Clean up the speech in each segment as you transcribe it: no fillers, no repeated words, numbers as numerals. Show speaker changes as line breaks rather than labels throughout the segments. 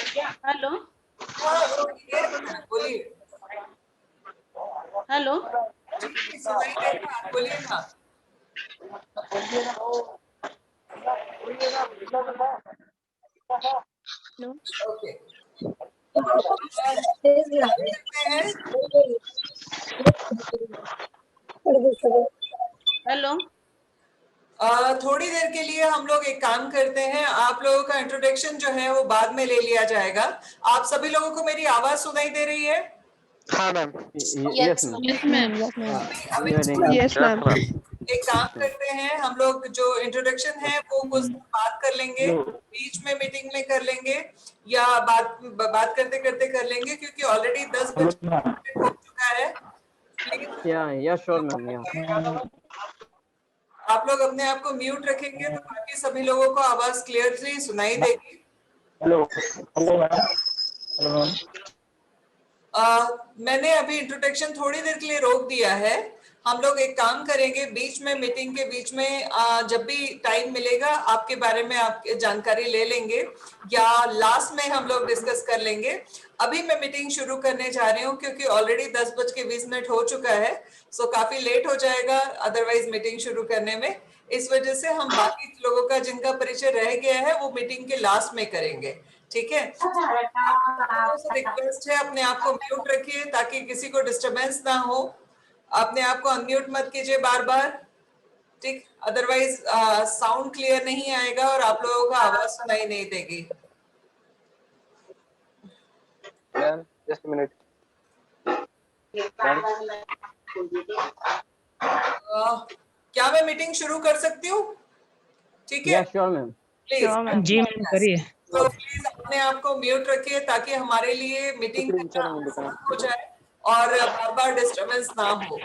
Hello
बोलिए।
Hello
जी सुनाई दे रहा है, बोलिए ना। ओके करते हैं।
हेलो
थोड़ी देर के लिए हम लोग एक काम करते हैं, आप लोगों का इंट्रोडक्शन जो है वो बाद में ले लिया जाएगा। आप सभी लोगों को मेरी आवाज सुनाई दे रही है?
हाँ मैम।
यस मैम
अभी
यस मैम।
एक काम करते हैं, हम लोग जो इंट्रोडक्शन है वो कुछ बात कर लेंगे, बीच में मीटिंग में कर लेंगे या बात करते करते कर लेंगे, क्योंकि ऑलरेडी 10 बजे हो चुका है।
या श्योर मैम। या
आप लोग अपने आप को म्यूट रखेंगे तो बाकी सभी लोगों को आवाज क्लियरली सुनाई देगी।
हेलो हेलो
मैंने अभी इंट्रोडक्शन थोड़ी देर के लिए रोक दिया है। हम लोग एक काम करेंगे, बीच में मीटिंग के बीच में जब भी टाइम मिलेगा आपके बारे में आपकी जानकारी ले लेंगे या लास्ट में हम लोग डिस्कस कर लेंगे। अभी मैं मीटिंग शुरू करने जा रही हूँ क्योंकि ऑलरेडी 10:20 हो चुका है, सो काफी लेट हो जाएगा अदरवाइज मीटिंग शुरू करने में। इस वजह से हम बाकी लोगों का जिनका परिचय रह गया है वो मीटिंग के लास्ट में करेंगे, ठीक है? रिक्वेस्ट है अपने आप को म्यूट रखिए ताकि किसी को डिस्टरबेंस ना हो। अपने आप को अनम्यूट मत कीजिए बार बार, ठीक? अदरवाइज साउंड क्लियर नहीं आएगा और आप लोगों का आवाज सुनाई नहीं देगी।
Ma'am just minute.
क्या मैं मीटिंग शुरू कर सकती हूँ? ठीक है,
या श्योर मैम।
प्लीज
जी मैम करिए।
तो प्लीज अपने आप को म्यूट रखिए ताकि हमारे लिए मीटिंग करना आसान हो जाए और बार बार डिस्टरबेंस ना हो।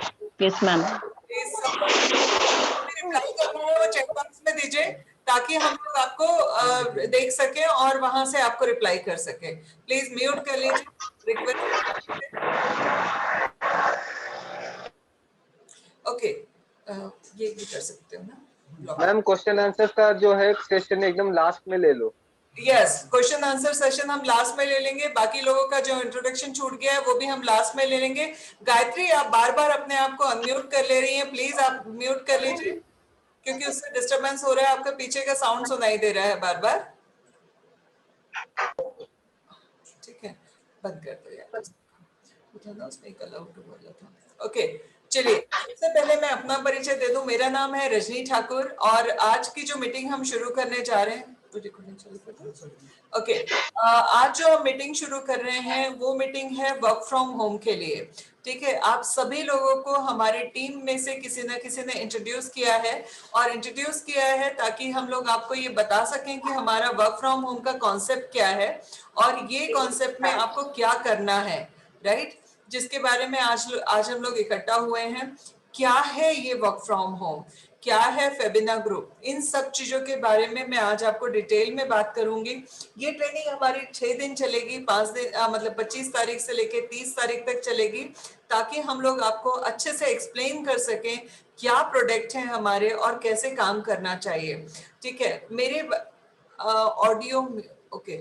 यस मैम
प्लीज सब लोग रिप्लाई करना है वो चेक बॉक्स में दीजिए ताकि हम लोग आपको देख सके और वहां से आपको रिप्लाई कर सके। प्लीज म्यूट कर लीजिए, रिक्वेस्ट। ओके ये भी कर सकते हो ना
मैम क्वेश्चन आंसर का जो है सेशन एकदम लास्ट में ले लो।
यस, क्वेश्चन आंसर सेशन हम लास्ट में ले लेंगे, बाकी लोगों का जो इंट्रोडक्शन छूट गया है वो भी हम लास्ट में ले लेंगे। गायत्री आप बार बार अपने आप को अनम्यूट कर ले रही हैं, प्लीज आप म्यूट कर लीजिए क्योंकि उससे डिस्टरबेंस हो रहा है, आपका पीछे का साउंड सुनाई दे रहा है बार बार। ठीक है, बंद कर दो यार, उठाना उसमें एक अलाउड बोला था। ओके चलिए, सबसे पहले मैं अपना परिचय दे दूं। मेरा नाम है रजनी ठाकुर और आज की जो मीटिंग हम शुरू करने जा रहे हैं, ओके, आज जो हम मीटिंग शुरू कर रहे हैं वो मीटिंग है वर्क फ्रॉम होम के लिए, ठीक है? आप सभी लोगों को हमारी टीम में से किसी न किसी ने इंट्रोड्यूस किया है और इंट्रोड्यूस किया है ताकि हम लोग आपको ये बता सकें कि हमारा वर्क फ्रॉम होम का कॉन्सेप्ट क्या है और ये कॉन्सेप्ट में आपको क्या करना है, राइट? जिसके बारे में आज हम लोग इकट्ठा हुए हैं। क्या है ये वर्क फ्रॉम होम, क्या है फेबिना ग्रुप, इन सब चीजों के बारे में मैं आज आपको डिटेल में बात करूंगी। ये ट्रेनिंग हमारी 6 दिन चलेगी, 5 दिन मतलब 25 तारीख से लेकर 30 तारीख तक चलेगी ताकि हम लोग आपको अच्छे से एक्सप्लेन कर सकें क्या प्रोडक्ट हैं हमारे और कैसे काम करना चाहिए, ठीक है? मेरे ऑडियो ओके,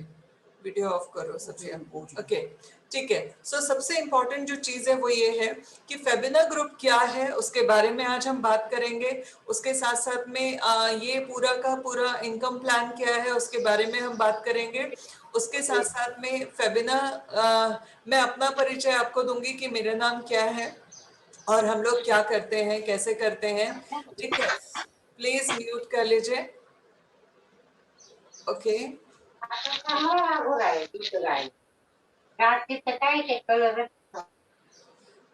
वीडियो ऑफ करो सबसे, ओके ठीक है। सो सबसे इम्पोर्टेंट जो चीज है वो ये है कि फेबिना ग्रुप क्या है उसके बारे में आज हम बात करेंगे। उसके साथ साथ में ये पूरा का पूरा इनकम प्लान क्या है उसके बारे में हम बात करेंगे। उसके साथ साथ में फेबिना मैं अपना परिचय आपको दूंगी कि मेरा नाम क्या है और हम लोग क्या करते हैं, कैसे करते हैं, ठीक है? प्लीज म्यूट कर लीजिए, ओके।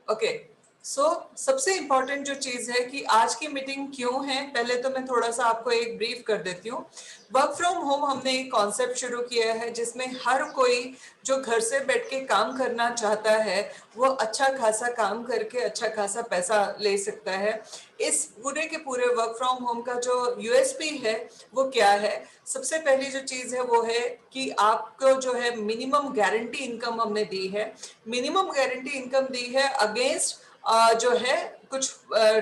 ओके सो सबसे इम्पोर्टेंट जो चीज है कि आज की मीटिंग क्यों है, पहले तो मैं थोड़ा सा आपको एक ब्रीफ कर देती हूँ। वर्क फ्रॉम होम हमने एक कॉन्सेप्ट शुरू किया है जिसमें हर कोई जो घर से बैठ के काम करना चाहता है वो अच्छा खासा काम करके अच्छा खासा पैसा ले सकता है। इस पूरे के पूरे वर्क फ्रॉम होम का जो यूएसपी है वो क्या है? सबसे पहली जो चीज है वो है कि आपको जो है मिनिमम गारंटी इनकम हमने दी है। मिनिमम गारंटी इनकम दी है अगेंस्ट जो है कुछ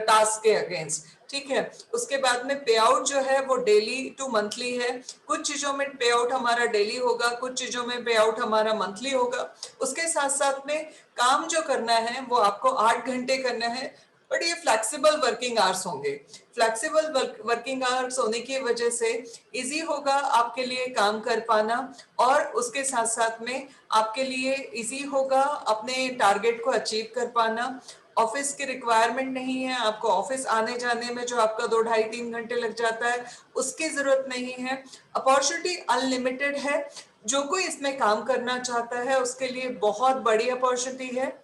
टास्क के अगेंस्ट, ठीक है। उसके बाद में पे आउट जो है वो डेली टू मंथली है। कुछ चीजों में पे आउट हमारा डेली होगा, कुछ चीजों में पे आउट हमारा मंथली होगा। उसके साथ साथ में काम जो करना है वो आपको 8 घंटे करना है, बट ये फ्लेक्सिबल वर्किंग आवर्स होंगे। फ्लेक्सिबल वर्किंग आवर्स होने की वजह से इजी होगा आपके लिए काम कर पाना, और उसके साथ साथ में आपके लिए इजी होगा अपने टारगेट को अचीव कर पाना। ऑफिस की रिक्वायरमेंट नहीं है, आपको ऑफिस आने जाने में जो आपका 2 ढाई 3 घंटे लग जाता है उसकी जरूरत नहीं है। अपॉर्चुनिटी अनलिमिटेड है। जो कोई इसमें काम करना चाहता है उसके लिए बहुत बड़ी अपॉर्चुनिटी है।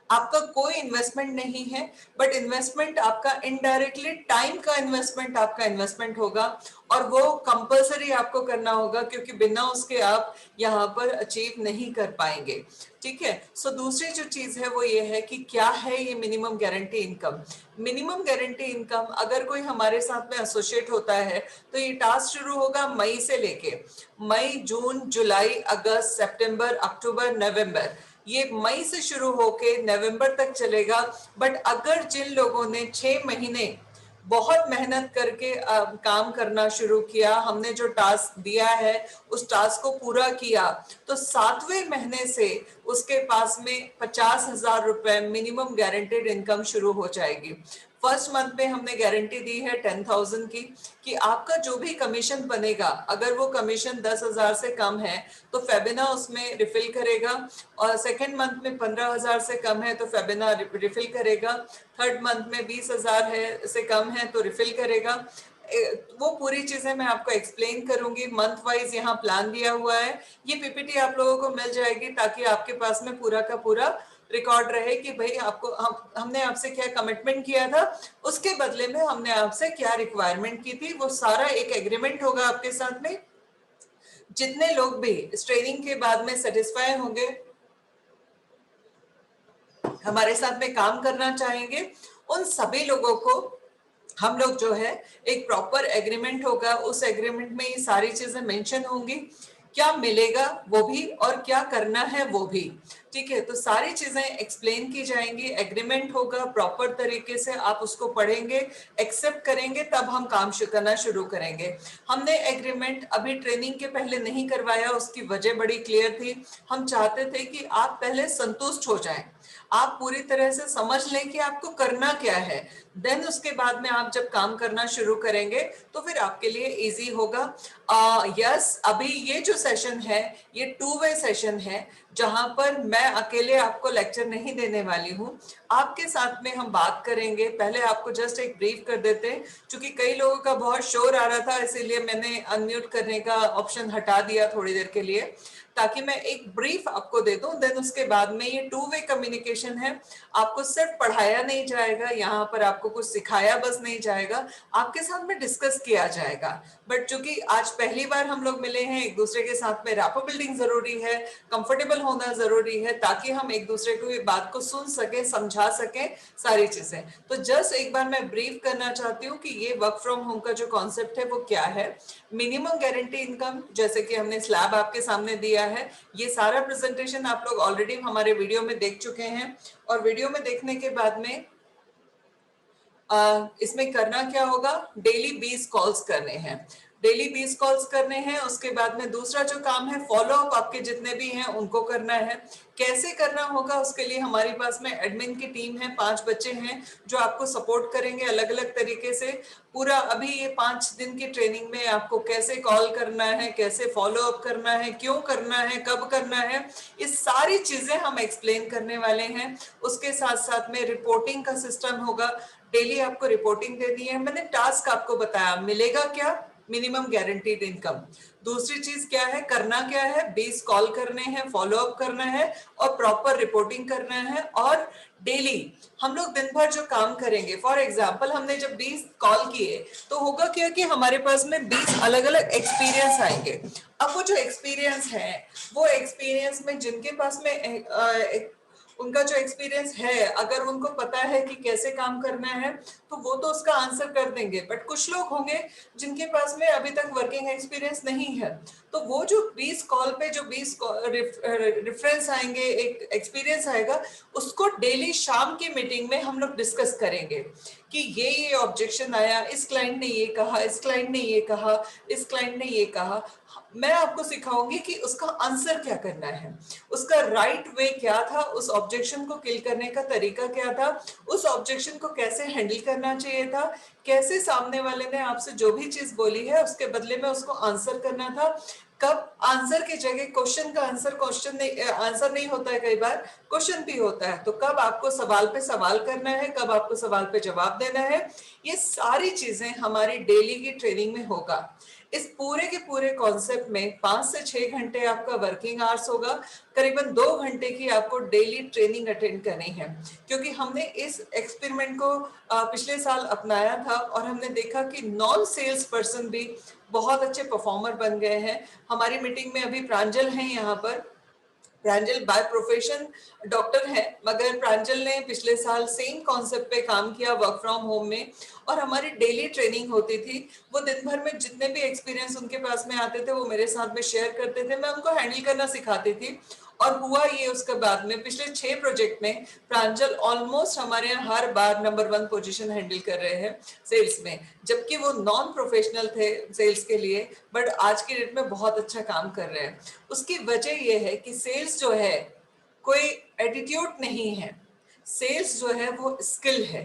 आपका कोई इन्वेस्टमेंट नहीं है, बट इन्वेस्टमेंट आपका इनडायरेक्टली टाइम का इन्वेस्टमेंट आपका इन्वेस्टमेंट होगा, और वो कंपलसरी आपको करना होगा, क्योंकि बिना उसके आप यहाँ पर अचीव नहीं कर पाएंगे। ठीक है। सो दूसरी जो चीज है वो ये है कि क्या है ये minimum guarantee income. Minimum guarantee income अगर कोई हमारे साथ में एसोसिएट होता है तो ये टास्क शुरू होगा मई से लेके, मई, जून, जुलाई, अगस्त, सितंबर, अक्टूबर, नवंबर, ये मई से शुरू होके नवंबर तक चलेगा। बट अगर जिन लोगों ने 6 महीने बहुत मेहनत करके काम करना शुरू किया, हमने जो टास्क दिया है उस टास्क को पूरा किया, तो 7वें महीने से उसके पास में 50,000 रुपए मिनिमम गारंटेड इनकम शुरू हो जाएगी। फर्स्ट मंथ में हमने गारंटी दी है 10,000 की, कि आपका जो भी कमीशन बनेगा, अगर वो कमीशन 10,000 से कम है तो फेबिना उसमें रिफिल करेगा, और सेकेंड मंथ में 15,000 से कम है तो फेबिना रिफिल करेगा, थर्ड मंथ में 20,000 है से कम है तो रिफिल करेगा। वो पूरी चीजें मैं आपको एक्सप्लेन करूंगी। मंथ वाइज यहाँ प्लान दिया हुआ है, ये पीपीटी आप लोगों को मिल जाएगी ताकि आपके पास में पूरा का पूरा रिकॉर्ड रहे कि भाई आपको हमने आपसे क्या कमिटमेंट किया था, उसके बदले में हमने आपसे क्या रिक्वायरमेंट की थी, वो सारा एक एग्रीमेंट होगा आपके साथ में। जितने लोग भी इस ट्रेनिंग के बाद में सेटिस्फाई होंगे, हमारे साथ में काम करना चाहेंगे, उन सभी लोगों को हम लोग जो है एक प्रॉपर एग्रीमेंट होगा, उस एग्रीमेंट में ये सारी चीजें मेंशन होंगी, क्या मिलेगा वो भी और क्या करना है वो भी। ठीक है। तो सारी चीजें एक्सप्लेन की जाएंगी, एग्रीमेंट होगा प्रॉपर तरीके से, आप उसको पढ़ेंगे, एक्सेप्ट करेंगे, तब हम काम करना शुरू करेंगे। हमने एग्रीमेंट अभी ट्रेनिंग के पहले नहीं करवाया, उसकी वजह बड़ी क्लियर थी। हम चाहते थे कि आप पहले संतुष्ट हो जाएं, आप पूरी तरह से समझ लें कि आपको करना क्या है, देन उसके बाद में आप जब काम करना शुरू करेंगे तो फिर आपके लिए इजी होगा। यस, अभी ये जो सेशन है ये 2 वे सेशन है, जहां पर मैं अकेले आपको लेक्चर नहीं देने वाली हूँ, आपके साथ में हम बात करेंगे। पहले आपको जस्ट एक ब्रीफ कर देते हैं, क्योंकि कई लोगों का बहुत शोर आ रहा था, इसीलिए मैंने अनम्यूट करने का ऑप्शन हटा दिया थोड़ी देर के लिए, ताकि मैं एक ब्रीफ आपको दे दूं। देन उसके बाद में ये 2 वे कम्युनिकेशन है, आपको सिर्फ पढ़ाया नहीं जाएगा, यहाँ पर आपको कुछ सिखाया बस नहीं जाएगा, आपके साथ में डिस्कस किया जाएगा। बट चूंकि आज पहली बार हम लोग मिले हैं, एक दूसरे के साथ में रैपो बिल्डिंग जरूरी है, कंफर्टेबल होना जरूरी है, ताकि हम एक दूसरे को ये बात को सुन सके, समझा सके सारी चीजें। तो जस्ट एक बार मैं ब्रीफ करना चाहती हूँ कि ये वर्क फ्रॉम होम का जो कॉन्सेप्ट है वो क्या है। मिनिमम गारंटी इनकम, जैसे कि हमने स्लैब आपके सामने दिया है, ये सारा प्रेजेंटेशन आप लोग ऑलरेडी हमारे वीडियो में देख चुके हैं, और वीडियो में देखने के बाद में इसमें करना क्या होगा, डेली 20 कॉल्स करने हैं, डेली 20 कॉल्स करने हैं। उसके बाद में दूसरा जो काम है, फॉलो अप आपके जितने भी हैं उनको करना है। कैसे करना होगा, उसके लिए हमारे पास में एडमिन की टीम है, 5 बच्चे हैं जो आपको सपोर्ट करेंगे अलग अलग तरीके से। पूरा अभी ये 5 दिन की ट्रेनिंग में आपको कैसे कॉल करना है, कैसे फॉलो अप करना है, क्यों करना है, कब करना है, ये सारी चीजें हम एक्सप्लेन करने वाले हैं। उसके साथ साथ में रिपोर्टिंग का सिस्टम होगा, डेली आपको रिपोर्टिंग दे दी है। मैंने टास्क आपको बताया, मिलेगा क्या, मिनिमम गारंटीड इनकम। दूसरी चीज क्या है, करना क्या है, 20 कॉल करने हैं, फॉलो अप करना है और प्रॉपर रिपोर्टिंग करना है। और डेली हम लोग दिन भर जो काम करेंगे, फॉर एग्जांपल हमने जब 20 कॉल किए तो होगा क्या कि हमारे पास में 20 अलग अलग एक्सपीरियंस आएंगे। अब वो जो एक्सपीरियंस है, वो एक्सपीरियंस में जिनके पास में उनका जो एक्सपीरियंस है, अगर उनको पता है कि कैसे काम करना है तो वो तो उसका आंसर कर देंगे। बट कुछ लोग होंगे जिनके पास में अभी तक वर्किंग एक्सपीरियंस नहीं है, तो वो जो 20 कॉल पे जो 20 रेफरेंस आएंगे, एक एक्सपीरियंस आएगा, उसको डेली शाम की मीटिंग में हम लोग डिस्कस करेंगे कि ये ऑब्जेक्शन आया, इस क्लाइंट ने ये कहा, इस क्लाइंट ने ये कहा, इस क्लाइंट ने ये कहा। मैं आपको सिखाऊंगी कि उसका आंसर क्या करना है, उसका राइट वे क्या था, उस ऑब्जेक्शन को किल करने का तरीका क्या था, उस ऑब्जेक्शन को कैसे हैंडल करना चाहिए था, कैसे सामने वाले ने आपसे जो भी चीज बोली है उसके बदले में उसको आंसर करना था, कब आंसर की जगह क्वेश्चन का आंसर आंसर नहीं होता है, कई बार क्वेश्चन भी होता है, तो कब आपको सवाल पे सवाल करना है, कब आपको सवाल पे जवाब देना है, ये सारी चीजें हमारी डेली की ट्रेनिंग में होगा। इस पूरे के पूरे कॉन्सेप्ट में 5 से 6 घंटे आपका वर्किंग आवर्स होगा, करीबन 2 घंटे की आपको डेली ट्रेनिंग अटेंड करनी है, क्योंकि हमने इस एक्सपेरिमेंट को पिछले साल अपनाया था और हमने देखा कि नॉन सेल्स पर्सन भी बहुत अच्छे परफॉर्मर बन गए हैं। हमारी मीटिंग में अभी प्रांजल हैं यहाँ पर। प्रांजल बाय प्रोफेशन डॉक्टर है, मगर प्रांजल ने पिछले साल सेम कॉन्सेप्ट पे काम किया वर्क फ्रॉम होम में, और हमारी डेली ट्रेनिंग होती थी। वो दिन भर में जितने भी एक्सपीरियंस उनके पास में आते थे वो मेरे साथ में शेयर करते थे, मैं उनको हैंडल करना सिखाती थी। और हुआ ये, उसके बाद में पिछले 6 प्रोजेक्ट में प्रांजल ऑलमोस्ट हमारे यहाँ हर बार नंबर 1 पोजीशन हैंडल कर रहे हैं सेल्स में, जबकि वो नॉन प्रोफेशनल थे सेल्स के लिए, बट आज की डेट में बहुत अच्छा काम कर रहे हैं। उसकी वजह ये है कि सेल्स जो है कोई एटीट्यूड नहीं है, सेल्स जो है वो स्किल है,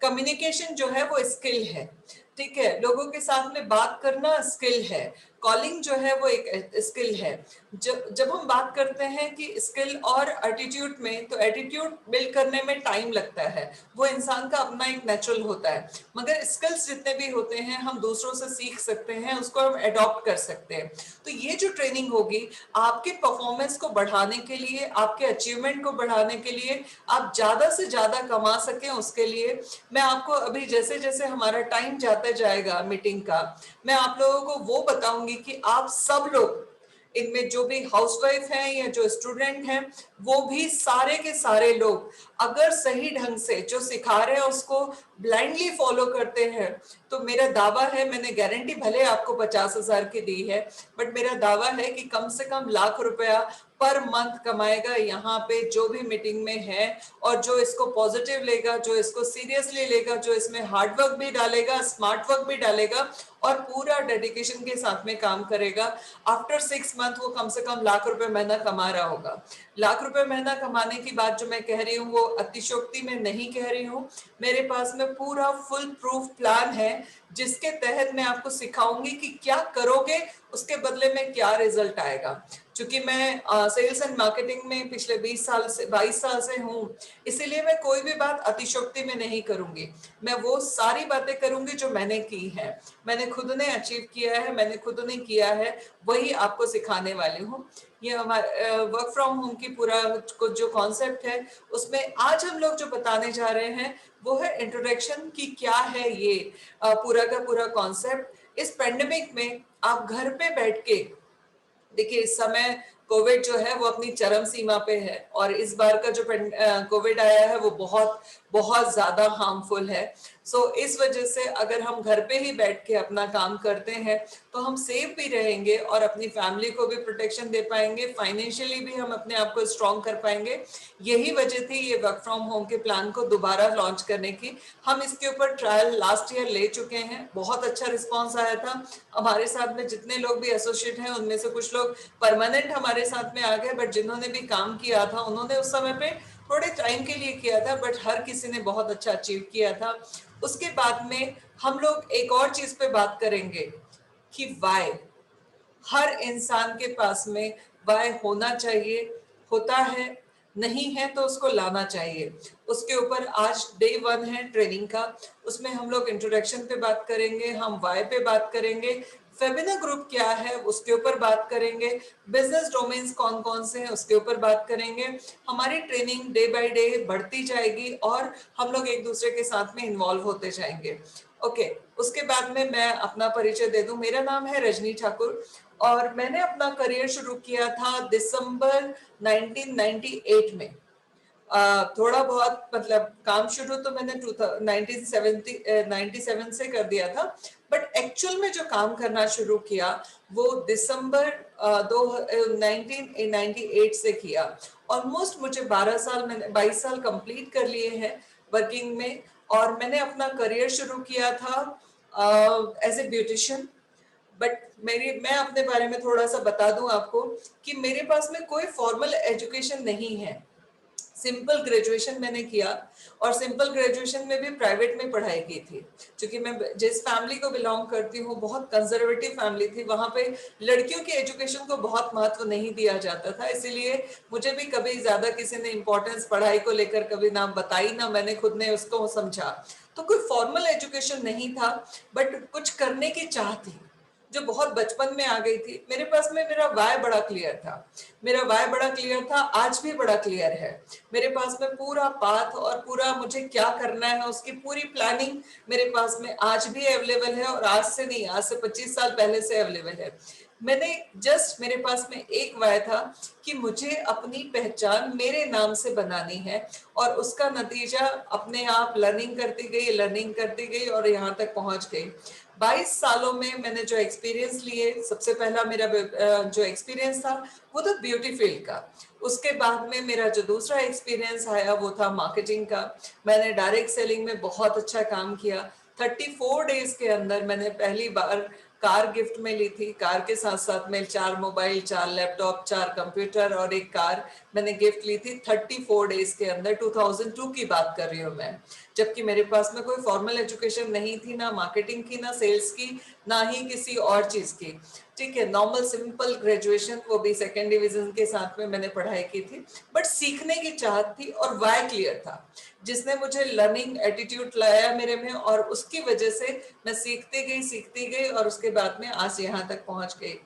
कम्युनिकेशन जो है वो स्किल है, ठीक है, लोगों के साथ में बात करना स्किल है, कॉलिंग जो है वो एक स्किल है। जब हम बात करते हैं कि स्किल और एटीट्यूड में, तो एटीट्यूड बिल्ड करने में टाइम लगता है, वो इंसान का अपना एक नेचुरल होता है, मगर स्किल्स जितने भी होते हैं हम दूसरों से सीख सकते हैं, उसको हम अडॉप्ट कर सकते हैं। तो ये जो ट्रेनिंग होगी आपके परफॉर्मेंस को बढ़ाने के लिए, आपके अचीवमेंट को बढ़ाने के लिए, आप ज्यादा से ज्यादा कमा सकें उसके लिए, मैं आपको अभी जैसे जैसे हमारा टाइम जाता जाएगा मीटिंग का, मैं आप लोगों को वो बताऊंगी कि आप सब लोग, इनमें जो भी हाउसवाइफ हैं या जो स्टूडेंट हैं, वो भी सारे के सारे लोग अगर सही ढंग से जो सिखा रहे हैं उसको ब्लाइंडली फॉलो करते हैं, तो मेरा दावा है, मैंने गारंटी भले आपको 50,000 की दी है, बट मेरा दावा है कि कम से कम लाख रुपया पर मंथ कमाएगा यहाँ पे जो भी मीटिंग में है, और जो इसको पॉजिटिव लेगा, जो इसको सीरियसली लेगा, जो इसमें हार्ड वर्क भी डालेगा, स्मार्ट वर्क भी डालेगा और पूरा डेडिकेशन के साथ में काम करेगा, आफ्टर 6 मंथ वो कम से कम लाख रुपए महीना कमा रहा होगा। लाख रुपए महीना कमाने की बात जो मैं कह रही हूँ वो अतिशोक्ति में नहीं कह रही हूँ, मेरे पास में पूरा फुल प्रूफ प्लान है, जिसके तहत मैं आपको सिखाऊंगी कि क्या करोगे उसके बदले में क्या रिजल्ट आएगा। क्योंकि मैं सेल्स एंड मार्केटिंग में पिछले 22 साल से हूँ, इसीलिए मैं कोई भी बात अतिशोक्ति में नहीं करूंगी, मैं वो सारी बातें करूंगी जो मैंने की है, मैंने खुद ने अचीव किया है, मैंने खुद ने किया है, वही आपको सिखाने वाली हूँ। ये हमारे वर्क फ्रॉम होम की पूरा जो कॉन्सेप्ट है, उसमें आज हम लोग जो बताने जा रहे हैं वो है इंट्रोडक्शन की क्या है ये पूरा का पूरा कॉन्सेप्ट। इस पेंडेमिक में आप घर पे बैठ के देखिए, इस समय कोविड जो है वो अपनी चरम सीमा पे है, और इस बार का जो कोविड आया है वो बहुत बहुत ज्यादा हार्मफुल है। सो इस वजह से अगर हम घर पे ही बैठ के अपना काम करते हैं तो हम सेफ भी रहेंगे और अपनी फैमिली को भी प्रोटेक्शन दे पाएंगे, फाइनेंशियली भी हम अपने आप को स्ट्रॉन्ग कर पाएंगे। यही वजह थी ये वर्क फ्रॉम होम के प्लान को दोबारा लॉन्च करने की। हम इसके ऊपर ट्रायल लास्ट ईयर ले चुके हैं, बहुत अच्छा रिस्पॉन्स आया था। हमारे साथ में जितने लोग भी एसोसिएट हैं उनमें से कुछ लोग परमानेंट हमारे साथ में आ गए, बट जिन्होंने भी काम किया था उन्होंने उस समय पे थोड़े टाइम के लिए किया था, बट हर किसी ने बहुत अच्छा अचीव किया था। उसके बाद में हम लोग एक और चीज पे बात करेंगे कि वाई, हर इंसान के पास में वाई होना चाहिए, होता है, नहीं है तो उसको लाना चाहिए। उसके ऊपर आज डे 1 है ट्रेनिंग का, उसमें हम लोग इंट्रोडक्शन पे बात करेंगे, हम वाई पे बात करेंगे, फेमिना ग्रुप क्या है उसके ऊपर बात करेंगे, बिजनेस डोमेन्स कौन कौन से हैं उसके ऊपर बात करेंगे। हमारी ट्रेनिंग डे बाय डे बढ़ती जाएगी और हम लोग एक दूसरे के साथ में इन्वॉल्व होते जाएंगे। ओके, उसके बाद में मैं अपना परिचय दे दूं। मेरा नाम है रजनी ठाकुर और मैंने अपना करियर शुरू किया था दिसंबर 1998 में। थोड़ा बहुत मतलब काम शुरू तो मैंने 1997 से कर दिया था, बट एक्चुअल में जो काम करना शुरू किया वो दिसंबर 1998 से किया। ऑलमोस्ट मुझे 12 साल, मैंने 22 साल कंप्लीट कर लिए हैं वर्किंग में। और मैंने अपना करियर शुरू किया था एज ए ब्यूटिशियन। बट मैं अपने बारे में थोड़ा सा बता दूं आपको कि मेरे पास में कोई फॉर्मल एजुकेशन नहीं है। सिंपल ग्रेजुएशन मैंने किया, और सिंपल ग्रेजुएशन में भी प्राइवेट में पढ़ाई की थी। क्योंकि मैं जिस फैमिली को बिलोंग करती हूँ, बहुत कंजर्वेटिव फैमिली थी, वहां पे लड़कियों की एजुकेशन को बहुत महत्व नहीं दिया जाता था। इसीलिए मुझे भी कभी ज्यादा किसी ने इंपॉर्टेंस पढ़ाई को लेकर कभी ना बताई, ना मैंने खुद ने उसको समझा। तो कोई फॉर्मल एजुकेशन नहीं था, बट कुछ करने की चाह थी जो बहुत बचपन में आ गई थी। मेरे पास में मेरा वाय बड़ा क्लियर था, मेरा वाय बड़ा क्लियर था, आज भी बड़ा क्लियर है। मेरे पास में पूरा पाथ और पूरा मुझे क्या करना है उसकी पूरी प्लानिंग मेरे पास में आज भी अवेलेबल है, और आज से नहीं, आज से 25 साल पहले से अवेलेबल है। मैंने जस्ट, मेरे पास में एक वाय था कि मुझे अपनी पहचान मेरे नाम से बनानी है, और उसका नतीजा अपने आप लर्निंग करती गई और यहाँ तक पहुंच गई। 22 सालों में मैंने जो एक्सपीरियंस लिए, सबसे पहला मेरा जो एक्सपीरियंस था वो था ब्यूटी फील्ड का। उसके बाद में मेरा जो दूसरा एक्सपीरियंस आया वो था मार्केटिंग का। मैंने डायरेक्ट सेलिंग में बहुत अच्छा काम किया। 34 डेज के अंदर मैंने पहली बार कार गिफ्ट में ली थी। कार के साथ साथ में 4 मोबाइल, 4 लैपटॉप, 4 कंप्यूटर और एक कार मैंने गिफ्ट ली थी 34 डेज के अंदर। 2002 की बात कर रही हूँ मैं, जबकि मेरे पास में कोई फॉर्मल एजुकेशन नहीं थी, ना मार्केटिंग की, ना सेल्स की, ना ही किसी और चीज की। ठीक है, नॉर्मल सिंपल ग्रेजुएशन, वो भी सेकेंड डिवीजन के साथ में मैंने पढ़ाई की थी। बट सीखने की चाहत थी और वाय क्लियर था, जिसने मुझे लर्निंग एटीट्यूड लाया मेरे में, और उसकी वजह से मैं सीखती गई और उसके बाद में आज यहाँ तक पहुंच गई।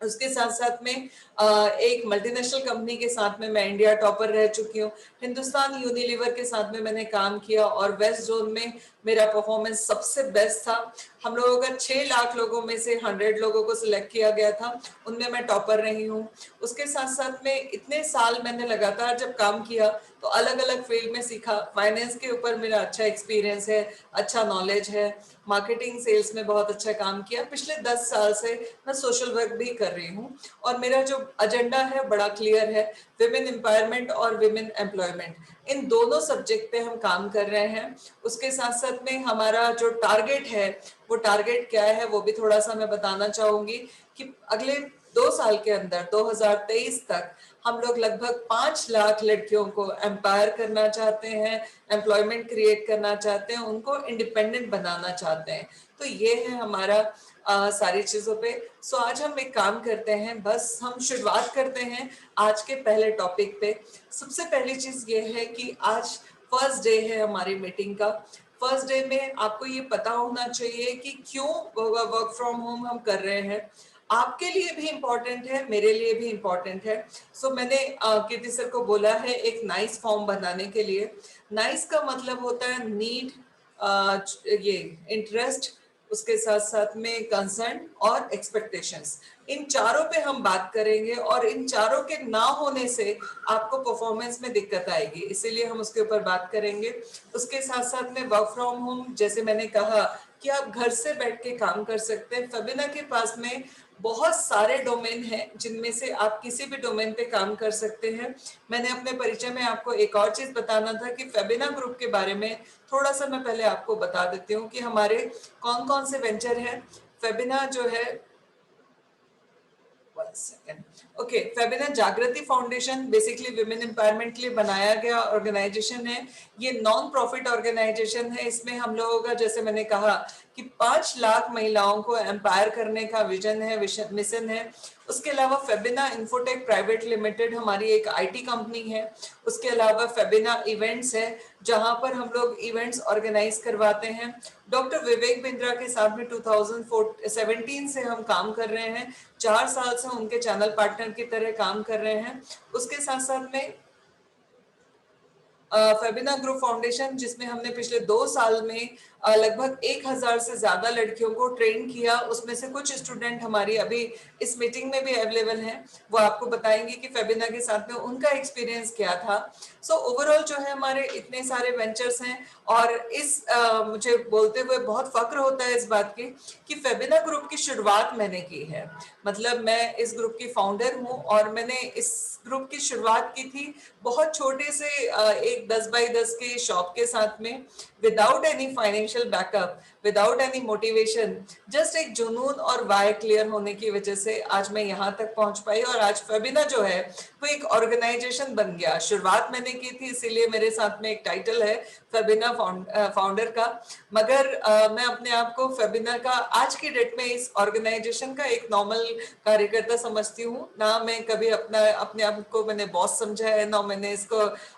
उसके साथ साथ में एक मल्टीनेशनल कंपनी के साथ में मैं इंडिया टॉपर रह चुकी हूँ। हिंदुस्तान यूनिलीवर के साथ में मैंने काम किया, और वेस्ट जोन में मेरा परफॉर्मेंस सबसे बेस्ट था। हम लोगों का 6 लाख लोगों में से 100 लोगों को सिलेक्ट किया गया था, उनमें मैं टॉपर रही हूँ। उसके साथ साथ में इतने साल मैंने लगातार जब काम किया तो अलग अलग फील्ड में सीखा। फाइनेंस के ऊपर मेरा अच्छा एक्सपीरियंस है, अच्छा नॉलेज है। मार्केटिंग सेल्स में बहुत अच्छा काम किया। पिछले 10 साल से मैं सोशल वर्क भी कर रही हूँ, और मेरा जो एजेंडा है बड़ा क्लियर है। विमेन एम्पावरमेंट और विमेन एम्प्लॉयमेंट, इन दोनों सब्जेक्ट पे हम काम कर रहे हैं। उसके साथ साथ में हमारा जो टारगेट है, वो टारगेट क्या है वो भी थोड़ा सा मैं बताना चाहूंगी कि अगले 2 साल के अंदर 2023 तक हम लोग लगभग 5 लाख लड़कियों को एम्पायर करना चाहते हैं, एम्प्लॉयमेंट क्रिएट करना चाहते हैं, उनको इंडिपेंडेंट बनाना चाहते हैं। तो ये है हमारा सारी चीजों पे। सो आज हम एक काम करते हैं, बस हम शुरुआत करते हैं आज के पहले टॉपिक पे। सबसे पहली चीज ये है कि आज फर्स्ट डे है हमारी मीटिंग का। फर्स्ट डे में आपको ये पता होना चाहिए कि क्यों वर्क फ्रॉम होम हम कर रहे हैं। आपके लिए भी इम्पोर्टेंट है, मेरे लिए भी इम्पोर्टेंट है। सो मैंने कीर्ति सर को बोला है एक नाइस फॉर्म बनाने के लिए। नाइस का मतलब होता है नीड, ये इंटरेस्ट, उसके साथ साथ में कंसर्न और एक्सपेक्टेशंस। इन चारों पे हम बात करेंगे, और इन चारों के ना होने से आपको परफॉर्मेंस में दिक्कत आएगी, इसीलिए हम उसके ऊपर बात करेंगे। उसके साथ साथ में वर्क फ्रॉम होम, जैसे मैंने कहा कि आप घर से बैठ के काम कर सकते हैं। फेबिना के पास में बहुत सारे डोमेन हैं जिनमें से आप किसी भी डोमेन पे काम कर सकते हैं। मैंने अपने परिचय में आपको एक और चीज बताना था कि फेबिना ग्रुप के बारे में थोड़ा सा मैं पहले आपको बता देती हूँ कि हमारे कौन कौन से वेंचर हैं। फेबिना जो है, ओके, फेबिना जागृति फाउंडेशन बेसिकली विमेन एम्पावरमेंट के लिए बनाया गया ऑर्गेनाइजेशन है। ये नॉन प्रॉफिट ऑर्गेनाइजेशन है। इसमें हम लोगों का, जैसे मैंने कहा कि 5 लाख महिलाओं को एम्पायर करने का विजन है, मिशन है। उसके अलावा फेबिना इंफोटेक प्राइवेट लिमिटेड हमारी एक आईटी कंपनी है। उसके अलावा फेबिना इवेंट्स है, जहां पर हम लोग इवेंट्स ऑर्गेनाइज करवाते हैं। डॉक्टर विवेक बिंद्रा के साथ में 2017 से हम काम कर रहे हैं। 4 साल से उनके चैनल पार्टनर की तरह काम कर रहे हैं। उसके साथ साथ में फेबिना ग्रुप फाउंडेशन, जिसमें हमने पिछले 2 साल में लगभग 1000 से ज्यादा लड़कियों को ट्रेन किया। उसमें से कुछ स्टूडेंट हमारी अभी इस मीटिंग में भी अवेलेबल हैं, वो आपको बताएंगे कि फेबिना के साथ में उनका एक्सपीरियंस क्या था। सो ओवरऑल जो है हमारे इतने सारे वेंचर्स हैं, और इस मुझे बोलते हुए बहुत फक्र होता है इस बात के कि फेबिना ग्रुप की शुरुआत मैंने की है। मतलब मैं इस ग्रुप की फाउंडर हूँ, और मैंने इस ग्रुप की शुरुआत की थी बहुत छोटे से एक 10 बाई 10 के शॉप के साथ में, without any financial backup, without any motivation, just एक जुनून और वाई क्लियर होने की वजह से आज मैं यहाँ तक पहुंच पाई। और आज फेबिना जो है वो एक ऑर्गेनाइजेशन बन गया। शुरुआत मैंने की थी, इसीलिए मेरे साथ में एक टाइटल है फेबिना फाउंडर का, मगर मैं अपने आप को फेबिना का आज की डेट में इस ऑर्गेनाइजेशन का एक नॉर्मल कार्यकर्ता समझती हूँ। ना मैं कभी अपने आप को मैंने बॉस समझा है, ना मैंने इसको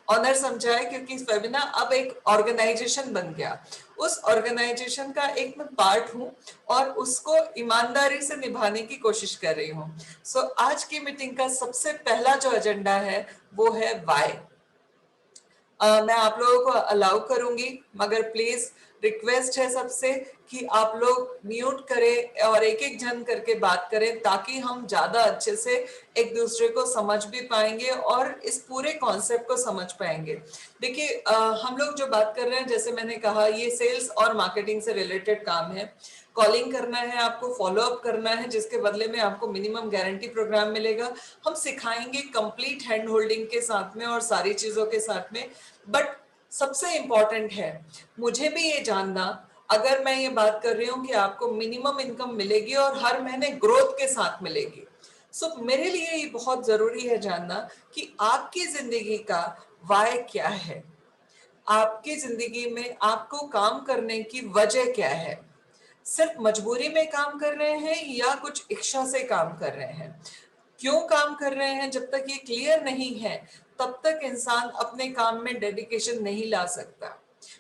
ऑनर समझा है, क्योंकि फेबिना अब एक ऑर्गेनाइजेशन बन गया। उस ऑर्गेनाइजेशन का एक मैं पार्ट हूँ, और उसको ईमानदारी से निभाने की कोशिश कर रही हूँ। सो आज की मीटिंग का सबसे पहला जो एजेंडा है वो है वाई। मैं आप लोगों को अलाउ करूंगी, मगर प्लीज रिक्वेस्ट है सबसे कि आप लोग म्यूट करें और एक एक जन करके बात करें, ताकि हम ज्यादा अच्छे से एक दूसरे को समझ भी पाएंगे और इस पूरे कॉन्सेप्ट को समझ पाएंगे। देखिए, हम लोग जो बात कर रहे हैं, जैसे मैंने कहा, ये सेल्स और मार्केटिंग से रिलेटेड काम है। कॉलिंग करना है, आपको फॉलो अप करना है, जिसके बदले में आपको मिनिमम गारंटी प्रोग्राम मिलेगा। हम सिखाएंगे कंप्लीट हैंड होल्डिंग के साथ में और सारी चीजों के साथ में। बट सबसे इंपॉर्टेंट है मुझे भी ये जानना, अगर मैं ये बात कर रही हूँ कि आपको मिनिमम इनकम मिलेगी और हर महीने ग्रोथ के साथ मिलेगी, सो मेरे लिए ये बहुत जरूरी है जानना कि आपकी जिंदगी का वाय क्या है। आपकी जिंदगी में आपको काम करने की वजह क्या है? सिर्फ मजबूरी में काम कर रहे हैं या कुछ इच्छा से काम कर रहे हैं? क्यों काम कर रहे हैं? जब तक ये क्लियर नहीं है, तब तक इंसान अपने काम में डेडिकेशन नहीं ला सकता।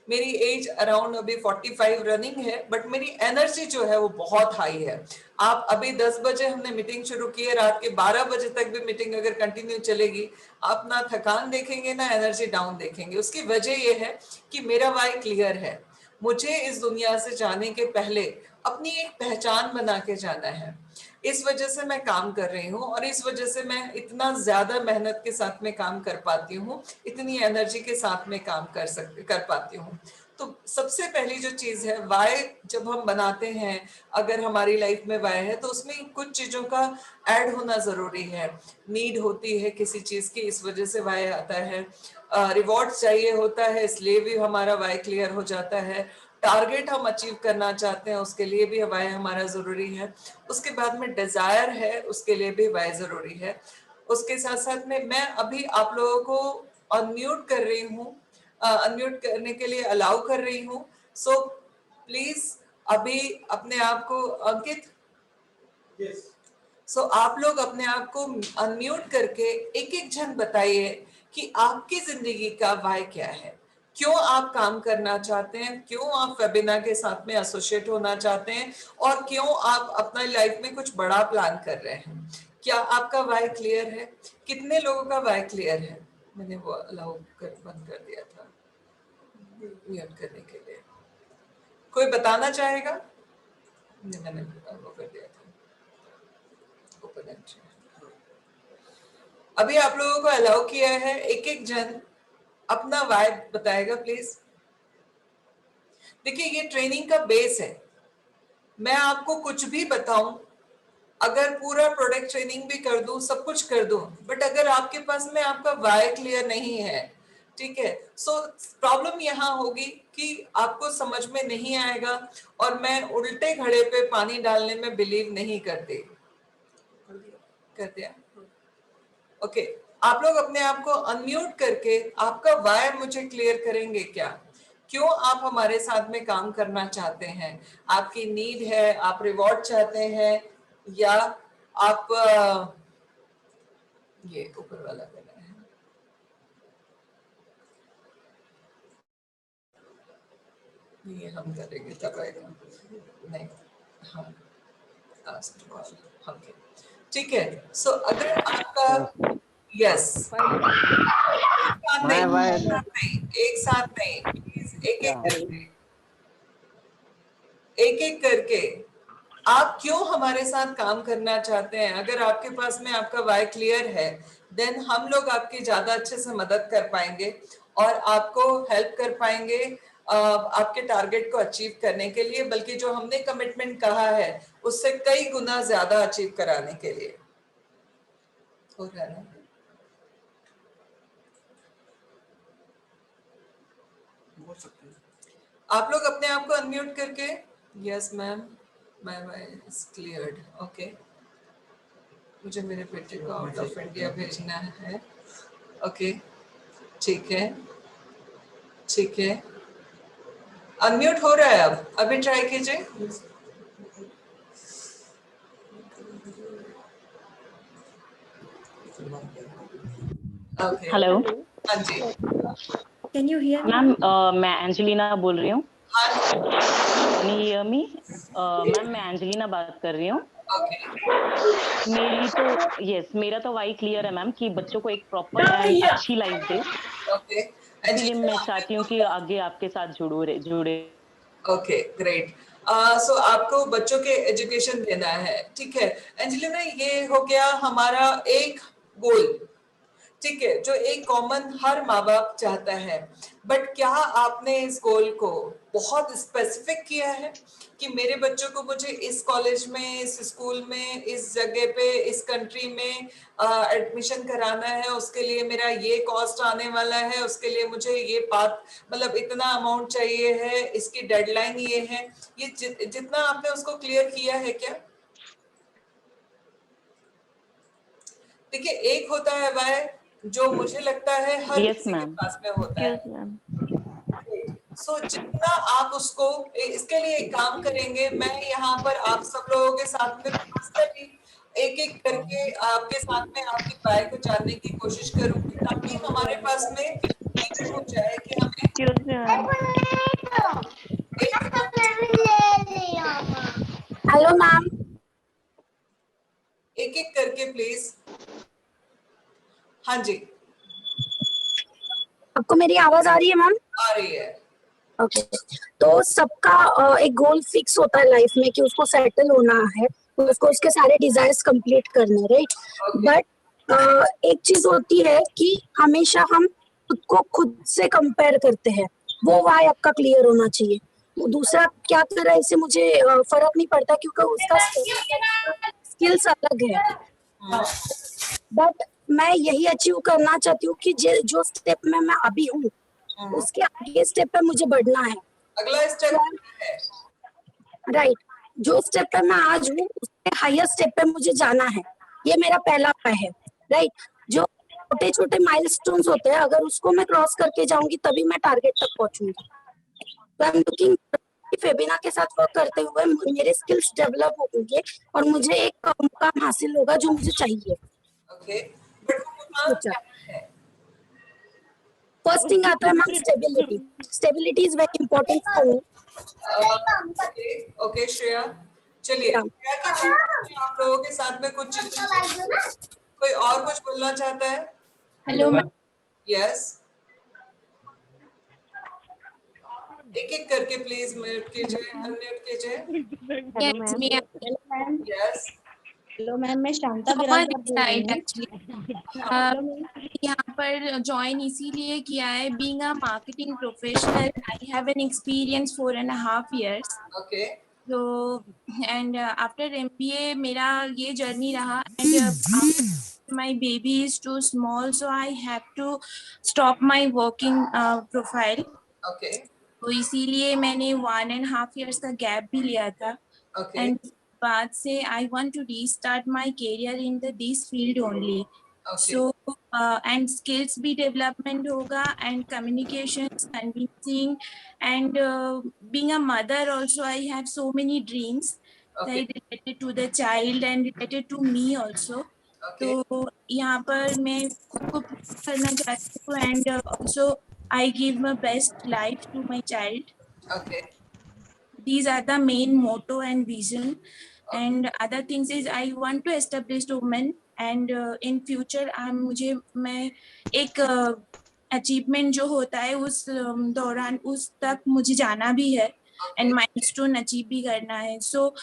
मेरी एज अराउंड अभी 45 रनिंग है, बट मेरी एनर्जी जो है वो बहुत हाई है। आप अभी 10 बजे हमने मीटिंग शुरू की है, रात के 12 बजे तक भी मीटिंग अगर कंटिन्यू चलेगी, आप ना थकान देखेंगे ना एनर्जी डाउन देखेंगे। उसकी वजह ये है कि मेरा वाई क्लियर है। मुझे इस दुनिया से जाने के पहले अपनी एक पहचान बना के जाना है। इस वजह से मैं काम कर रही हूँ, और इस वजह से मैं इतना ज्यादा मेहनत के साथ में काम कर पाती हूँ, इतनी एनर्जी के साथ में काम कर पाती हूँ। तो सबसे पहली जो चीज है, वाय जब हम बनाते हैं, अगर हमारी लाइफ में वाय है, तो उसमें कुछ चीजों का ऐड होना जरूरी है। नीड होती है किसी चीज की, इस वजह से वाय आता है। रिवॉर्ड चाहिए होता है, इसलिए भी हमारा वाय क्लियर हो जाता है। टारगेट हम अचीव करना चाहते हैं, उसके लिए भी वाय हमारा जरूरी है। उसके बाद में डिजायर है, उसके लिए भी वाय जरूरी है। उसके साथ साथ में मैं अभी आप लोगों को अनम्यूट कर रही हूँ, अनम्यूट करने के लिए अलाउ कर रही हूँ। सो प्लीज अभी अपने आप को, अंकित, सो आप लोग अपने आप को अनम्यूट करके एक एक जन बताइए कि आपकी जिंदगी का वाय क्या है, क्यों आप काम करना चाहते हैं, क्यों आप फेबिना के साथ में एसोसिएट होना चाहते हैं, और क्यों आप अपना लाइफ में कुछ बड़ा प्लान कर रहे हैं। क्या आपका वाय क्लियर है? कितने लोगों का वाय क्लियर है? मैंने वो अलाउ कर बंद कर दिया था म्यूट करने के लिए। कोई बताना चाहेगा? नहीं, मैंने वो कर दिया था ओपन एंट्री। अभी आप लोगों को अलाउ किया है, एक एक जन अपना वाय बताएगा प्लीज। देखिए, ये ट्रेनिंग का बेस है। मैं आपको कुछ भी बताऊं, अगर पूरा प्रोडक्ट ट्रेनिंग भी कर दूं, सब कुछ कर दूं, बट अगर आपके पास में आपका वाय क्लियर नहीं है, ठीक है, सो प्रॉब्लम यहाँ होगी कि आपको समझ में नहीं आएगा। और मैं उल्टे घड़े पे पानी डालने में बिलीव नहीं करती। कर दिया? ओके, आप लोग अपने आप को अनम्यूट करके आपका वाय मुझे क्लियर करेंगे क्या? क्यों आप हमारे साथ में काम करना चाहते हैं? आपकी नीड है, आप रिवॉर्ड चाहते हैं, या आप ये ऊपर वाला करना है? ये हम करेंगे तब आएगा। नहीं, हाँ, ठीक है। सो अगर आपका यस,
मैं
एक साथ नहीं, प्लीज एक एक करके आप क्यों हमारे साथ काम करना चाहते हैं। अगर आपके पास में आपका वाई क्लियर है, देन हम लोग आपकी ज्यादा अच्छे से मदद कर पाएंगे और आपको हेल्प कर पाएंगे आपके टारगेट को अचीव करने के लिए, बल्कि जो हमने कमिटमेंट कहा है उससे कई गुना ज्यादा अचीव कराने के लिए। हो रहा है ना? आप लोग अपने आप को अनम्यूट करके, yes ma'am, my voice cleared, okay. मुझे मेरे बेटे को आउट ऑफ इंडिया भेजना है, ओके, ठीक है, ठीक है, अनम्यूट हो रहा है। अब अभी ट्राई कीजिए। ओके,
हेलो
हाँ जी,
Can you hear me?
Ma'am, मैं एंजेलिना बोल रही हूँ।
हाँ,
can you hear me? Ma'am, मैं एंजेलिना बात कर रही हूँ।
ओके,
मेरी तो मेरा तो वाई क्लियर है मैम कि बच्चों को एक प्रॉपर एंड अच्छी लाइफ दे,
ओके,
इसीलिए मैं चाहती हूँ कि आगे आपके साथ जुड़े।
Okay, great. सो आपको बच्चों के एजुकेशन देना है, ठीक है एंजेलिना, ये हो गया हमारा एक गोल, ठीक है, जो एक कॉमन हर माँ बाप चाहता है। बट क्या आपने इस गोल को बहुत स्पेसिफिक किया है कि मेरे बच्चों को मुझे इस कॉलेज में, इस स्कूल में, इस जगह पे, इस कंट्री में एडमिशन कराना है, उसके लिए मेरा ये कॉस्ट आने वाला है, उसके लिए मुझे ये पाथ, मतलब इतना अमाउंट चाहिए है, इसकी डेडलाइन ये है, ये जितना आपने उसको क्लियर किया है क्या? देखिए, एक होता है वह जो मुझे लगता है हर
यस
किसी के
मैम।
पास में होता है।
Yes, ma'am.
सो जितना आप उसको, इसके लिए एक काम करेंगे, मैं यहाँ पर आप सब लोगों के साथ में पर्सनली एक एक करके आपके साथ में आपकी बाय को जानने की कोशिश करूंगी, ताकि हमारे पास में क्लियर हो जाए कि हमें
Yes, ma'am.
हेलो मैम,
एक एक करके प्लीज। हाँ जी,
आपको मेरी आवाज आ रही है मैम?
आ रही है।
ओके, तो सबका एक गोल फिक्स होता है लाइफ में कि उसको सेटल होना है, उसको उसके सारे डिजायर्स कंप्लीट करने, राइट? बट एक चीज होती है कि हमेशा हम खुद को खुद से कंपेयर करते हैं, वो वाई आपका क्लियर होना चाहिए। वो दूसरा क्या कर रहा है इससे मुझे फर्क नहीं पड़ता, क्योंकि उसका स्किल्स अलग है। बट मैं यही अचीव करना चाहती हूँ कि जो स्टेप में मैं अभी हूँ, उसके आगे स्टेप पे मुझे बढ़ना है।
अगला स्टेप है,
राइट, जो स्टेप पे मैं आज हूँ उसके हायर स्टेप पे मुझे जाना है, ये मेरा पहला पाय है, राइट? जो छोटे छोटे माइलस्टोन्स होते हैं, अगर उसको मैं क्रॉस करके जाऊंगी तभी मैं टारगेट तक पहुंचूंगी। तो आई एम लुकिंग फेबिना के साथ वर्क करते हुए मेरे स्किल्स डेवलप होंगे और मुझे एक मुकाम हासिल होगा जो मुझे चाहिए।
ओके, बट वो मुकाम क्या है?
फर्स्ट थिंग आता है ma'am stability. Stability is very important for me.
Okay Shreya, चलिए श्रेया की बात में आप लोगों के साथ में कुछ चीजें, कोई और कुछ बोलना चाहता है?
Hello, ma'am.
यस, एक एक करके प्लीज म्यूट कीजिए, अनम्यूट कीजिए।
Yes, ma'am.
Yes,
hello ma'am, मैं शांता
Someone
बिरादर बोल रही
inside
हूँ।
actually. यहाँ पर ज्वाइन इसीलिए किया है, being a marketing professional I have an experience 4.5 years.
Okay,
So and after MBA मेरा ये जर्नी रहा, and my baby is too small, so I have to stop my working profile.
Okay,
तो इसीलिए मैंने 1.5 years का gap भी लिया था,
ओके,
and बाद से I want to restart my career in this field only.
Okay,
So and skills भी development होगा, and communications, convincing, and being a mother also I have so many dreams
okay,
that related to the child and related to me also.
Okay,
तो यहाँ पर मैं खुद को prove करना चाहती हूँ, and also I give my best life to my child.
Okay,
These are the main motto and vision. And other things is I want to establish women and in future मैं एक achievement जो होता है उस दौरान उस तक मुझे जाना भी है एंड माइलस्टोन अचीव भी करना है. सो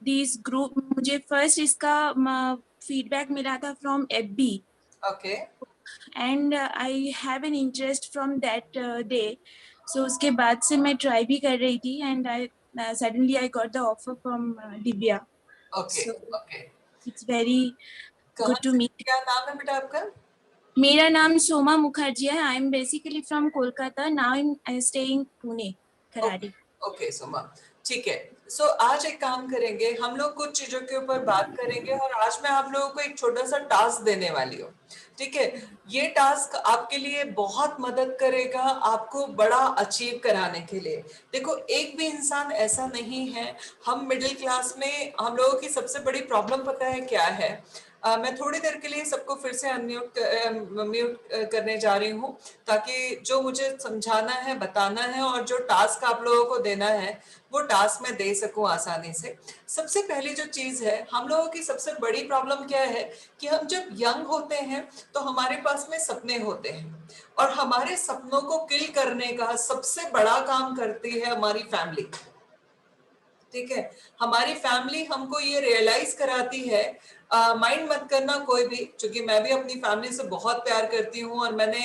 दिस ग्रुप मुझे फर्स्ट इसका फीडबैक मिला था from FB
okay
and I have an interest from that day. So उसके बाद से मैं ट्राई भी कर रही थी and I suddenly I got the offer from Divya.
Okay
So
okay.
it's very
कहाँ
good to
से,
meet.
क्या नाम है बेटा आपका?
मेरा नाम सोमा मुखर्जी है. I am basically from Kolkata. Now I am staying Pune Kharadi.
Okay Soma, ठीक है. सो आज एक काम करेंगे, हम लोग कुछ चीजों के ऊपर बात करेंगे और आज मैं आप लोगों को एक छोटा सा टास्क देने वाली हूँ. ठीक है, ये टास्क आपके लिए बहुत मदद करेगा आपको बड़ा अचीव कराने के लिए. देखो, एक भी इंसान ऐसा नहीं है. हम मिडिल क्लास में, हम लोगों की सबसे बड़ी प्रॉब्लम पता है क्या है? मैं थोड़ी देर के लिए सबको फिर से म्यूट करने जा रही हूँ ताकि जो मुझे समझाना है, बताना है और जो टास्क आप लोगों को देना है वो टास्क मैं दे सकूं आसानी से. सबसे पहली जो चीज है, हम लोगों की सबसे बड़ी प्रॉब्लम क्या है कि हम जब यंग होते हैं तो हमारे पास में सपने होते हैं और हमारे सपनों को किल करने का सबसे बड़ा काम करती है हमारी फैमिली. ठीक है, हमारी फैमिली हमको ये रियलाइज कराती है. माइंड मत करना कोई भी, क्योंकि मैं भी अपनी फैमिली से बहुत प्यार करती हूँ और मैंने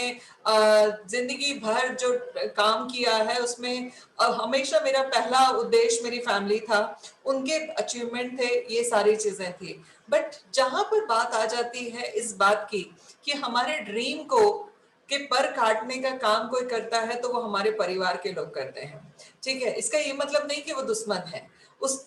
जिंदगी भर जो काम किया है उसमें हमेशा मेरा पहला उद्देश्य मेरी फैमिली था. उनके अचीवमेंट थे, ये सारी चीजें थी. बट जहां पर बात आ जाती है इस बात की कि हमारे ड्रीम को के पर काटने का काम कोई करता है तो वो हमारे परिवार के लोग करते हैं. ठीक है, इसका ये मतलब नहीं कि वो दुश्मन है.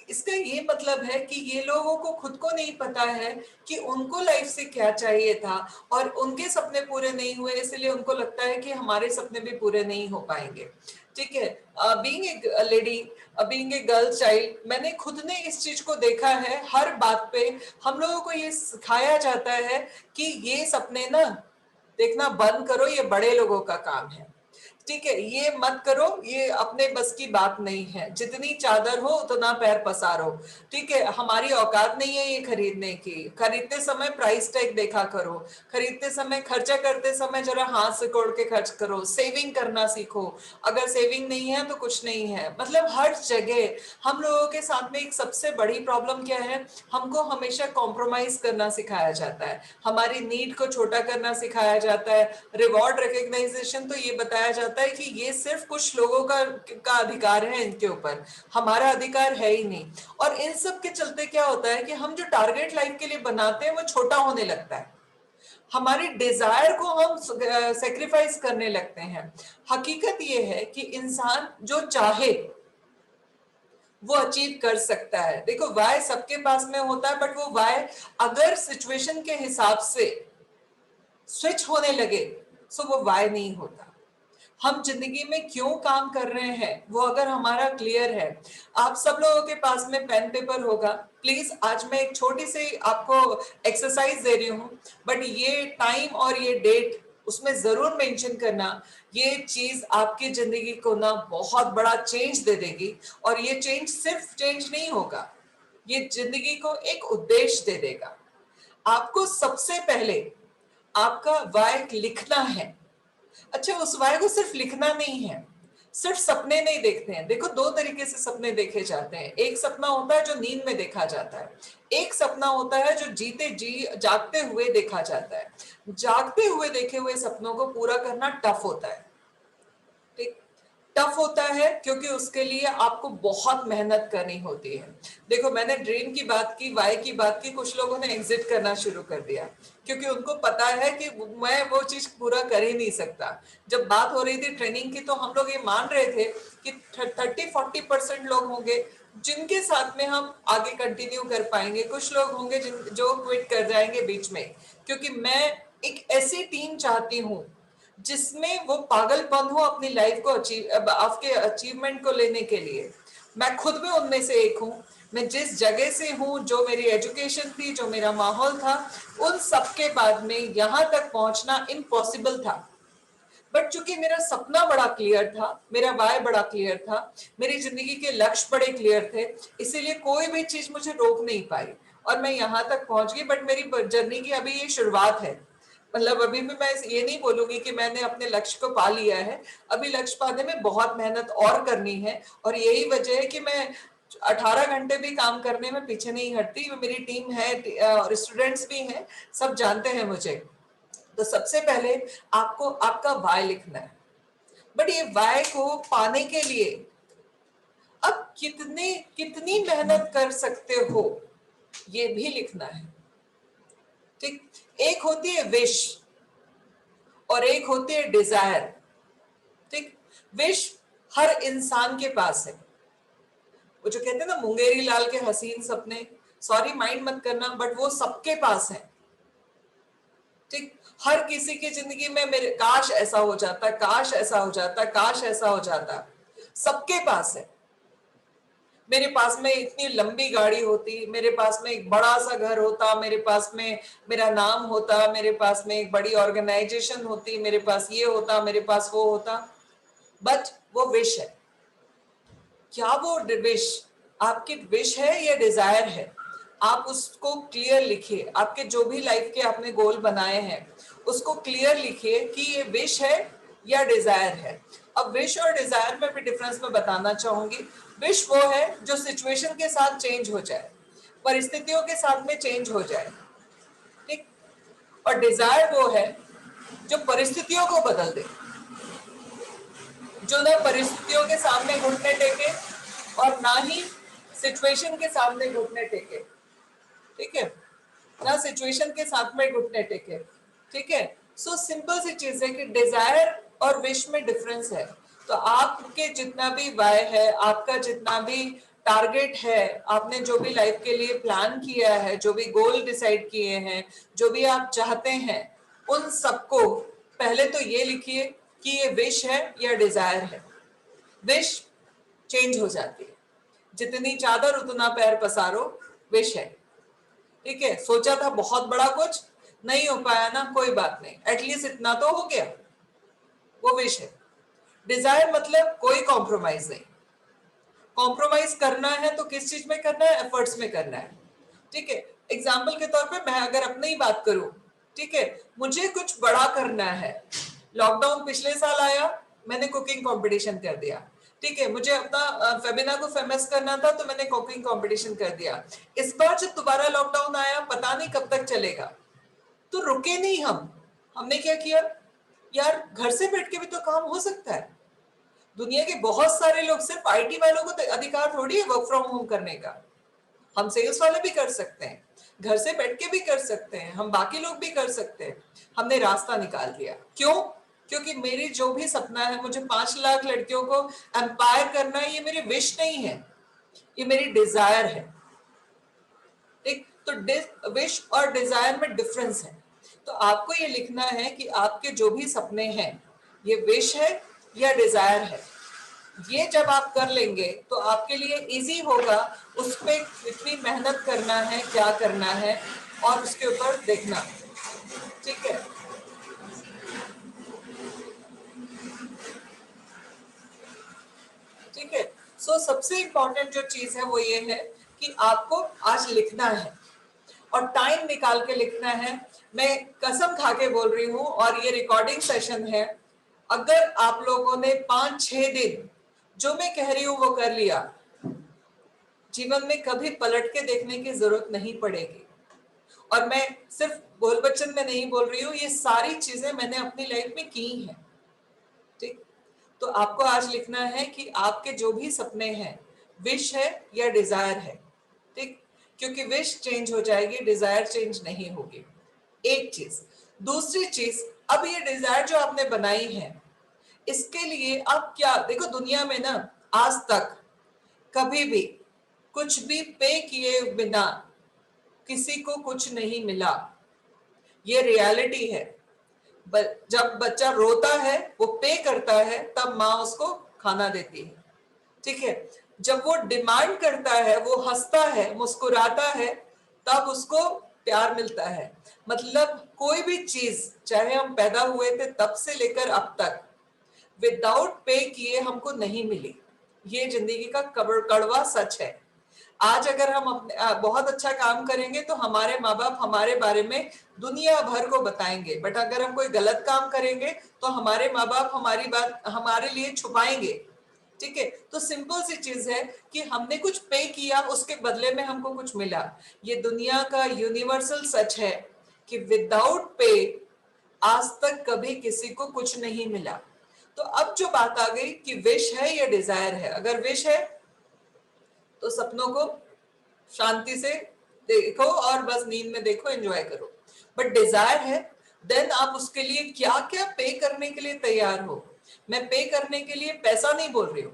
इसका ये मतलब है कि ये लोगों को खुद को नहीं पता है कि उनको लाइफ से क्या चाहिए था और उनके सपने पूरे नहीं हुए, इसलिए उनको लगता है कि हमारे सपने भी पूरे नहीं हो पाएंगे. ठीक है, being a lady, being a girl child, मैंने खुद ने इस चीज को देखा है. हर बात पे हम लोगों को ये सिखाया जाता है कि ये सपने ना देखना बंद करो, ये बड़े लोगों का काम है. ठीक है, ये मत करो, ये अपने बस की बात नहीं है. जितनी चादर हो उतना पैर पसारो. ठीक है, हमारी औकात नहीं है ये खरीदने की. खरीदते समय प्राइस टैग देखा करो. खरीदते समय, खर्चा करते समय जरा हाथ से कोड़ के खर्च करो. सेविंग करना सीखो. अगर सेविंग नहीं है तो कुछ नहीं है. मतलब हर जगह हम लोगों के साथ में एक सबसे बड़ी प्रॉब्लम क्या है, हमको हमेशा कॉम्प्रोमाइज करना सिखाया जाता है. हमारी नीड को छोटा करना सिखाया जाता है. रिवॉर्ड रिकग्नाइजेशन तो ये बताया जाता है कि ये सिर्फ कुछ लोगों का अधिकार है, इनके ऊपर हमारा अधिकार है ही नहीं. और इन सब के चलते क्या होता है कि हम जो टारगेट लाइफ के लिए बनाते हैं वो छोटा होने लगता है. हमारी डिजायर को हम सेक्रीफाइस करने लगते हैं. हकीकत ये है कि इंसान जो चाहे वो अचीव कर सकता है. देखो, वाय सबके पास में होता है, बट वो वाय अगर सिचुएशन के हिसाब से स्विच होने लगे तो वो वाय नहीं होता. हम जिंदगी में क्यों काम कर रहे हैं वो अगर हमारा क्लियर है, आप सब लोगों के पास में पेन पेपर होगा. प्लीज, आज मैं एक छोटी सी आपको एक्सरसाइज दे रही हूँ, बट ये टाइम और ये डेट उसमें जरूर मेंशन करना. ये चीज आपकी जिंदगी को ना बहुत बड़ा चेंज दे देगी. और ये चेंज सिर्फ चेंज नहीं होगा, ये जिंदगी को एक उद्देश्य दे देगा. आपको सबसे पहले आपका वाय लिखना है. अच्छा, उस वाय को सिर्फ लिखना नहीं है, सिर्फ सपने नहीं देखते हैं. देखो, दो तरीके से सपने देखे जाते हैं. एक सपना होता है जो नींद में देखा जाता है. एक सपना होता है जो जागते हुए देखा जाता है. जागते हुए देखे हुए सपनों को पूरा करना टफ होता है. ठीक, टफ होता है क्योंकि उसके लिए आपको बहुत मेहनत करनी होती है. देखो, मैंने ड्रीम की बात की, वाई की बात की, कुछ लोगों ने एग्जिट करना शुरू कर दिया क्योंकि उनको पता है कि मैं वो चीज पूरा कर ही नहीं सकता. जब बात हो रही थी ट्रेनिंग की तो हम लोग ये मान रहे थे कि 30-40% लोग होंगे जिनके साथ में हम आगे कंटिन्यू कर पाएंगे. कुछ लोग होंगे जो क्विट कर जाएंगे बीच में, क्योंकि मैं एक ऐसी टीम चाहती हूँ जिसमें वो पागलपन हो अपनी लाइफ को आपके अचीवमेंट को लेने के लिए. मैं खुद भी उनमें से एक हूँ. मैं जिस जगह से हूँ, जो मेरी एजुकेशन थी, जो मेरा माहौल था, उन सब के बाद में यहाँ तक पहुंचना इम्पॉसिबल था. बट चूंकि मेरा सपना बड़ा क्लियर था, मेरा वाय बड़ा क्लियर था, मेरी जिंदगी के लक्ष्य बड़े क्लियर थे, इसीलिए कोई भी चीज मुझे रोक नहीं पाई. और मैं यहाँ तक पहुंच गई, बट मेरी जर्नी की अभी ये शुरुआत है। मतलब अभी भी मैं ये नहीं बोलूंगी कि मैंने अपने लक्ष्य को पा लिया है, अभी लक्ष्य पाने में बहुत मेहनत और करनी है। और यही वजह है कि मैं 18 घंटे भी काम करने में पीछे नहीं हटती। मेरी टीम है और स्टूडेंट्स भी हैं, सब जानते हैं मुझे। तो सबसे पहले आपको आपका वाय लिखना है, बट ये वाय को पाने के लिए अब कितनी मेहनत कर सकते हो ये भी लिखना है। ठीक, एक होती है विश और एक होती है डिजायर। ठीक, विश हर इंसान के पास है, वो जो कहते हैं ना मुंगेरी लाल के हसीन सपने, सॉरी माइंड मत करना, बट वो सबके पास है। ठीक, हर किसी की जिंदगी में मेरे काश ऐसा हो जाता, काश ऐसा हो जाता, काश ऐसा हो जाता, सबके पास है। मेरे पास में इतनी लंबी गाड़ी होती, मेरे पास में एक बड़ा सा घर होता, मेरे पास में मेरा नाम होता, मेरे पास में एक बड़ी ऑर्गेनाइजेशन होती, मेरे पास ये होता, मेरे पास वो होता, बट वो विश है। क्या वो विश आपकी विश है या डिजायर है? आप उसको क्लियर लिखिए। आपके जो भी लाइफ के आपने गोल बनाए हैं उसको क्लियर लिखिए कि ये विश है या डिजायर है। अब विश और डिजायर में भी डिफरेंस मैं बताना चाहूंगी। विश वो है जो सिचुएशन के साथ चेंज हो जाए, परिस्थितियों के साथ में चेंज हो जाए। ठीक, और डिजायर वो है जो परिस्थितियों को बदल दे, जो ना परिस्थितियों के सामने घुटने टेके और ना ही सिचुएशन के सामने घुटने टेके। ठीक है, ना सिचुएशन के साथ में घुटने टेके। ठीक है, सो सिंपल सी चीज है कि डिजायर और विश में डिफरेंस है। तो आपके जितना भी वाय है, आपका जितना भी टारगेट है, आपने जो भी लाइफ के लिए प्लान किया है, जो भी गोल डिसाइड किए हैं, जो भी आप चाहते हैं, उन सबको पहले तो ये लिखिए कि ये विश है या डिजायर है। विश चेंज हो जाती है, जितनी चादर उतना पैर पसारो, विश है। ठीक है, सोचा था बहुत बड़ा कुछ, नहीं हो पाया ना, कोई बात नहीं, एटलीस्ट इतना तो हो गया, वो विश है। डिजायर मतलब कोई कॉम्प्रोमाइज नहीं। कॉम्प्रोमाइज करना है तो किस चीज में करना है? एफर्ट्स में करना है। ठीक है, एग्जाम्पल के तौर पे मैं अगर अपनी ही बात करूं, ठीक है, मुझे कुछ बड़ा करना है। लॉकडाउन पिछले साल आया, मैंने कुकिंग कंपटीशन कर दिया। ठीक है, मुझे अपना फेबिना को फेमस करना था तो मैंने कुकिंग कंपटीशन कर दिया। इस बार जब दोबारा लॉकडाउन आया, पता नहीं कब तक चलेगा, तो रुके नहीं हमने क्या किया, यार घर से बैठ के भी तो काम हो सकता है। दुनिया के बहुत सारे लोग, सिर्फ आईटी वालों को तो अधिकार थोड़ी है वर्क फ्रॉम होम करने का। हम सेल्स वाले भी कर सकते हैं, घर से बैठ के भी कर सकते हैं, हम बाकी लोग भी कर सकते हैं। हमने रास्ता निकाल दिया। क्यों? क्योंकि मेरी जो भी सपना है, मुझे 5 लाख लड़कियों को एम्पायर करना है, ये मेरी विश नहीं है, ये मेरी डिजायर है। एक तो विश और डिजायर में डिफरेंस है। तो आपको ये लिखना है कि आपके जो भी सपने हैं, ये विश है या डिजायर है। ये जब आप कर लेंगे तो आपके लिए इजी होगा उस पर कितनी मेहनत करना है, क्या करना है, और उसके ऊपर देखना। ठीक है, ठीक है। सो सबसे इंपॉर्टेंट जो चीज है वो ये है कि आपको आज लिखना है और टाइम निकाल के लिखना है। मैं कसम खा के बोल रही हूँ, और ये रिकॉर्डिंग सेशन है, अगर आप लोगों ने 5-6 दिन जो मैं कह रही हूँ वो कर लिया, जीवन में कभी पलट के देखने की जरूरत नहीं पड़ेगी। और मैं सिर्फ बोल बच्चन में नहीं बोल रही हूँ, ये सारी चीजें मैंने अपनी लाइफ में की हैं। ठीक, तो आपको आज लिखना है कि आपके जो भी सपने हैं, विश है या डिजायर है। ठीक, क्योंकि विश चेंज हो जाएगी, डिजायर चेंज नहीं होगी। एक चीज। दूसरी चीज, अब ये डिजायर जो आपने बनाई है, इसके लिए अब क्या, देखो दुनिया में ना आज तक कभी भी कुछ भी पे किए बिना किसी को कुछ नहीं मिला, ये रियलिटी है। जब बच्चा रोता है, वो पे करता है, तब माँ उसको खाना देती है। ठीक है, जब वो डिमांड करता है, वो हंसता है, मुस्कुराता है, तब उसको प्यार मिलता है। मतलब कोई भी चीज, चाहे हम पैदा हुए थे तब से लेकर अब तक, विदाउट पे किए हमको नहीं मिली। ये जिंदगी का कड़वा सच है। आज अगर हम अपने बहुत अच्छा काम करेंगे तो हमारे माँ बाप हमारे बारे में दुनिया भर को बताएंगे, बट अगर हम कोई गलत काम करेंगे तो हमारे माँ बाप हमारी बात हमारे लिए छुपाएंगे। ठीक है, तो सिंपल सी चीज है कि हमने कुछ पे किया, उसके बदले में हमको कुछ मिला। ये दुनिया का यूनिवर्सल सच है कि विदाउट पे आज तक कभी किसी को कुछ नहीं मिला। तो अब जो बात आ गई कि विश है या डिजायर है, अगर विश है तो सपनों को शांति से देखो और बस नींद में देखो, एंजॉय करो। बट डिजायर है, देन आप उसके लिए क्या क्या पे करने के लिए तैयार हो। मैं पे करने के लिए पैसा नहीं बोल रही हूँ,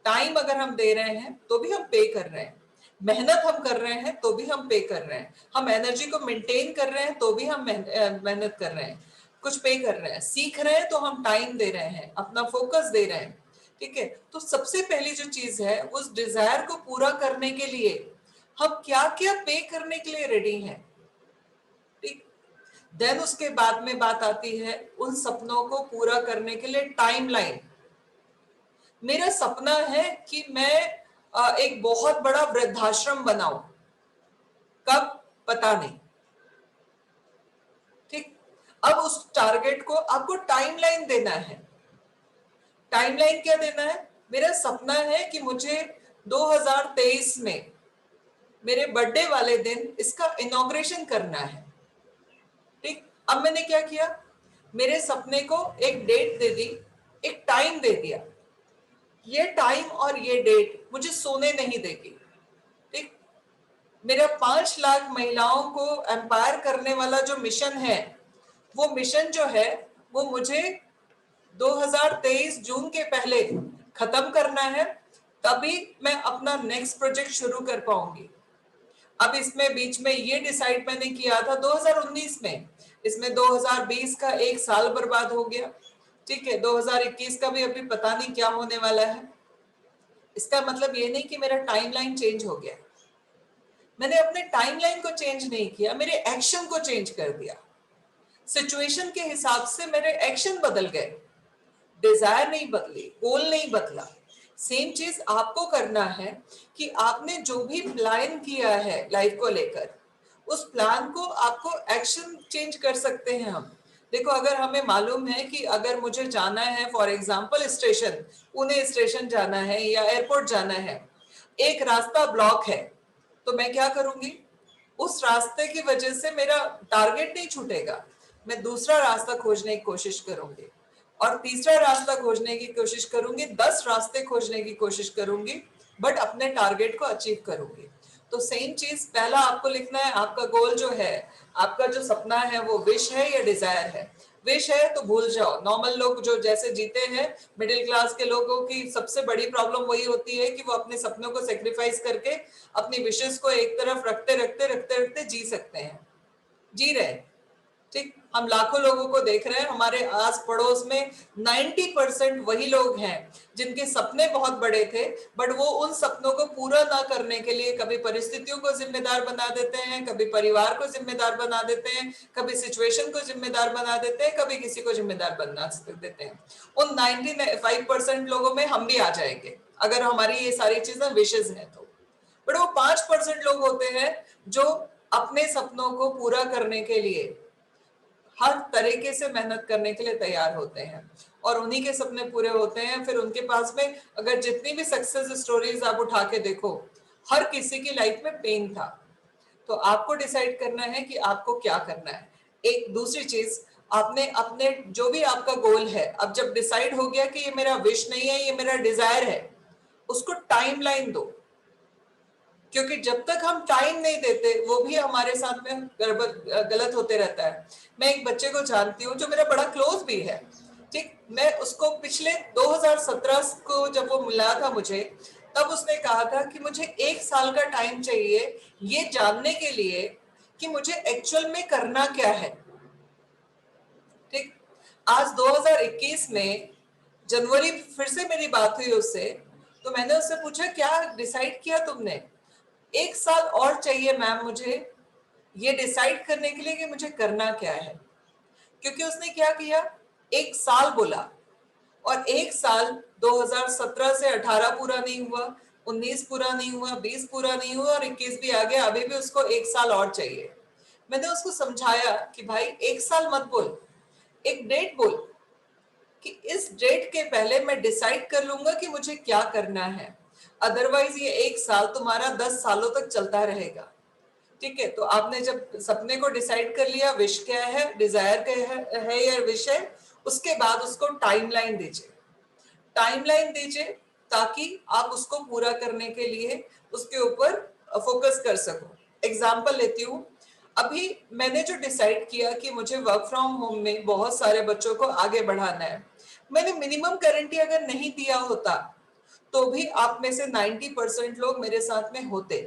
टाइम अगर हम दे रहे हैं तो भी हम पे कर रहे हैं, मेहनत हम कर रहे हैं तो भी हम पे कर रहे हैं, हम एनर्जी को मेंटेन कर रहे हैं तो भी हम मेहनत कर रहे हैं, कुछ पे कर रहे हैं, सीख रहे हैं तो हम टाइम दे रहे हैं, अपना फोकस दे रहे हैं। ठीक है, तो सबसे पहली जो चीज है, उस डिजायर को पूरा करने के लिए हम क्या क्या पे करने के लिए रेडी हैं। ठीक, देन उसके बाद में बात आती है उन सपनों को पूरा करने के लिए टाइमलाइन। मेरा सपना है कि मैं एक बहुत बड़ा वृद्धाश्रम बनाऊं, कब पता नहीं। ठीक, अब उस टारगेट को आपको टाइमलाइन देना है। टाइमलाइन क्या देना है? मेरा सपना है कि मुझे 2023 में मेरे बर्थडे वाले दिन इसका इनॉग्रेशन करना है। ठीक, अब मैंने क्या किया, मेरे सपने को एक डेट दे दी, एक टाइम दे दिया। ये टाइम और ये डेट मुझे सोने नहीं देगी। ठीक, मेरा 5 लाख महिलाओं को एम्पायर करने वाला जो मिशन है, वो मिशन जो है वो मुझे 2023 जून के पहले खत्म करना है, तभी मैं अपना नेक्स्ट प्रोजेक्ट शुरू कर पाऊंगी। अब इसमें बीच में ये डिसाइड मैंने किया था 2019 में, इसमें 2020 का एक साल बर्बाद हो गया। ठीक है, 2021 का भी अभी पता नहीं क्या होने वाला है। इसका मतलब ये नहीं कि मेरा टाइमलाइन चेंज हो गया, मैंने अपने टाइमलाइन को चेंज नहीं किया, मेरे एक्शन को चेंज कर दिया। सिचुएशन के हिसाब से मेरे एक्शन बदल गए, डिजायर नहीं बदली, गोल नहीं बदला। सेम चीज आपको करना है कि आपने जो भी प्लान किया है लाइफ को लेकर, उस प्लान को आपको एक्शन चेंज कर सकते हैं हम। देखो, अगर हमें मालूम है कि अगर मुझे जाना है for example station, Pune station जाना है या एयरपोर्ट जाना है, एक रास्ता ब्लॉक है, तो मैं क्या करूंगी, उस रास्ते की वजह से मेरा टारगेट नहीं छूटेगा, मैं दूसरा रास्ता खोजने की कोशिश करूंगी और तीसरा रास्ता खोजने की कोशिश करूंगी, 10 रास्ते खोजने की कोशिश करूंगी, बट अपने टारगेट को अचीव करूंगी। तो सेम चीज पहला आपको लिखना है, आपका गोल जो है, आपका जो सपना है वो विश है या डिजायर है। विश है तो भूल जाओ, नॉर्मल लोग जो जैसे जीते हैं, मिडिल क्लास के लोगों की सबसे बड़ी प्रॉब्लम वही होती है कि वो अपने सपनों को सेक्रीफाइस करके अपनी विशेष को एक तरफ रखते रखते रखते रखते जी सकते हैं, जी रहे। ठीक, हम लाखों लोगों को देख रहे हैं हमारे आस पड़ोस में, 90% वही लोग हैं जिनके सपने बहुत बड़े थे, बट वो उन सपनों को पूरा ना करने के लिए कभी परिस्थितियों को जिम्मेदार बना देते हैं, कभी परिवार को जिम्मेदार बना देते हैं, कभी सिचुएशन को जिम्मेदार बना देते हैं, कभी किसी को जिम्मेदार बना देते हैं। उन 95% लोगों में हम भी आ जाएंगे अगर हमारी ये सारी चीजें विशेष हैं तो। बट वो 5% लोग होते हैं जो अपने सपनों को पूरा करने के लिए हर तरीके से मेहनत करने के लिए तैयार होते हैं और उन्हीं के सपने पूरे होते हैं। फिर उनके पास में अगर जितनी भी सक्सेस स्टोरीज आप उठा के देखो, हर किसी की लाइफ में पेन था। तो आपको डिसाइड करना है कि आपको क्या करना है। एक दूसरी चीज, आपने अपने जो भी आपका गोल है, अब जब डिसाइड हो गया कि ये मेरा विश नहीं है, ये मेरा डिजायर है, उसको टाइमलाइन दो, क्योंकि जब तक हम टाइम नहीं देते वो भी हमारे साथ में गलत होते रहता है। मैं एक बच्चे को जानती हूँ जो मेरा बड़ा क्लोज भी है। ठीक, मैं उसको पिछले 2017 को जब वो मिला था मुझे, तब उसने कहा था कि मुझे 1 साल का टाइम चाहिए ये जानने के लिए कि मुझे एक्चुअल में करना क्या है। ठीक, आज 2021 में जनवरी फिर से मेरी बात हुई उससे, तो मैंने उससे पूछा क्या डिसाइड किया तुमने? 1 साल और चाहिए मैम मुझे ये डिसाइड करने के लिए कि मुझे करना क्या है। क्योंकि उसने क्या किया, 1 साल बोला और 1 साल 2017 से 18 पूरा नहीं हुआ, 19 पूरा नहीं हुआ, 20 पूरा नहीं हुआ और 21 भी आ गया, अभी भी उसको 1 साल और चाहिए। मैंने उसको समझाया कि भाई 1 साल मत बोल, एक डेट बोल कि इस डेट के पहले मैं डिसाइड कर लूंगा कि मुझे क्या करना है, अदरवाइज ये 1 साल तुम्हारा 10 सालों तक चलता रहेगा। ठीक है, तो आपने जब सपने को डिसाइड कर लिया, विश क्या है, डिजायर क्या है या विश है, उसके बाद उसको टाइमलाइन दीजिए, टाइमलाइन दीजिए ताकि आप उसको पूरा करने के लिए उसके ऊपर फोकस कर सको। एग्जाम्पल लेती हूँ, अभी मैंने जो डिसाइड किया कि मुझे वर्क फ्रॉम होम में बहुत सारे बच्चों को आगे बढ़ाना है, मैंने मिनिमम गारंटी अगर नहीं दिया होता तो भी आप में से 90% लोग मेरे साथ में होते।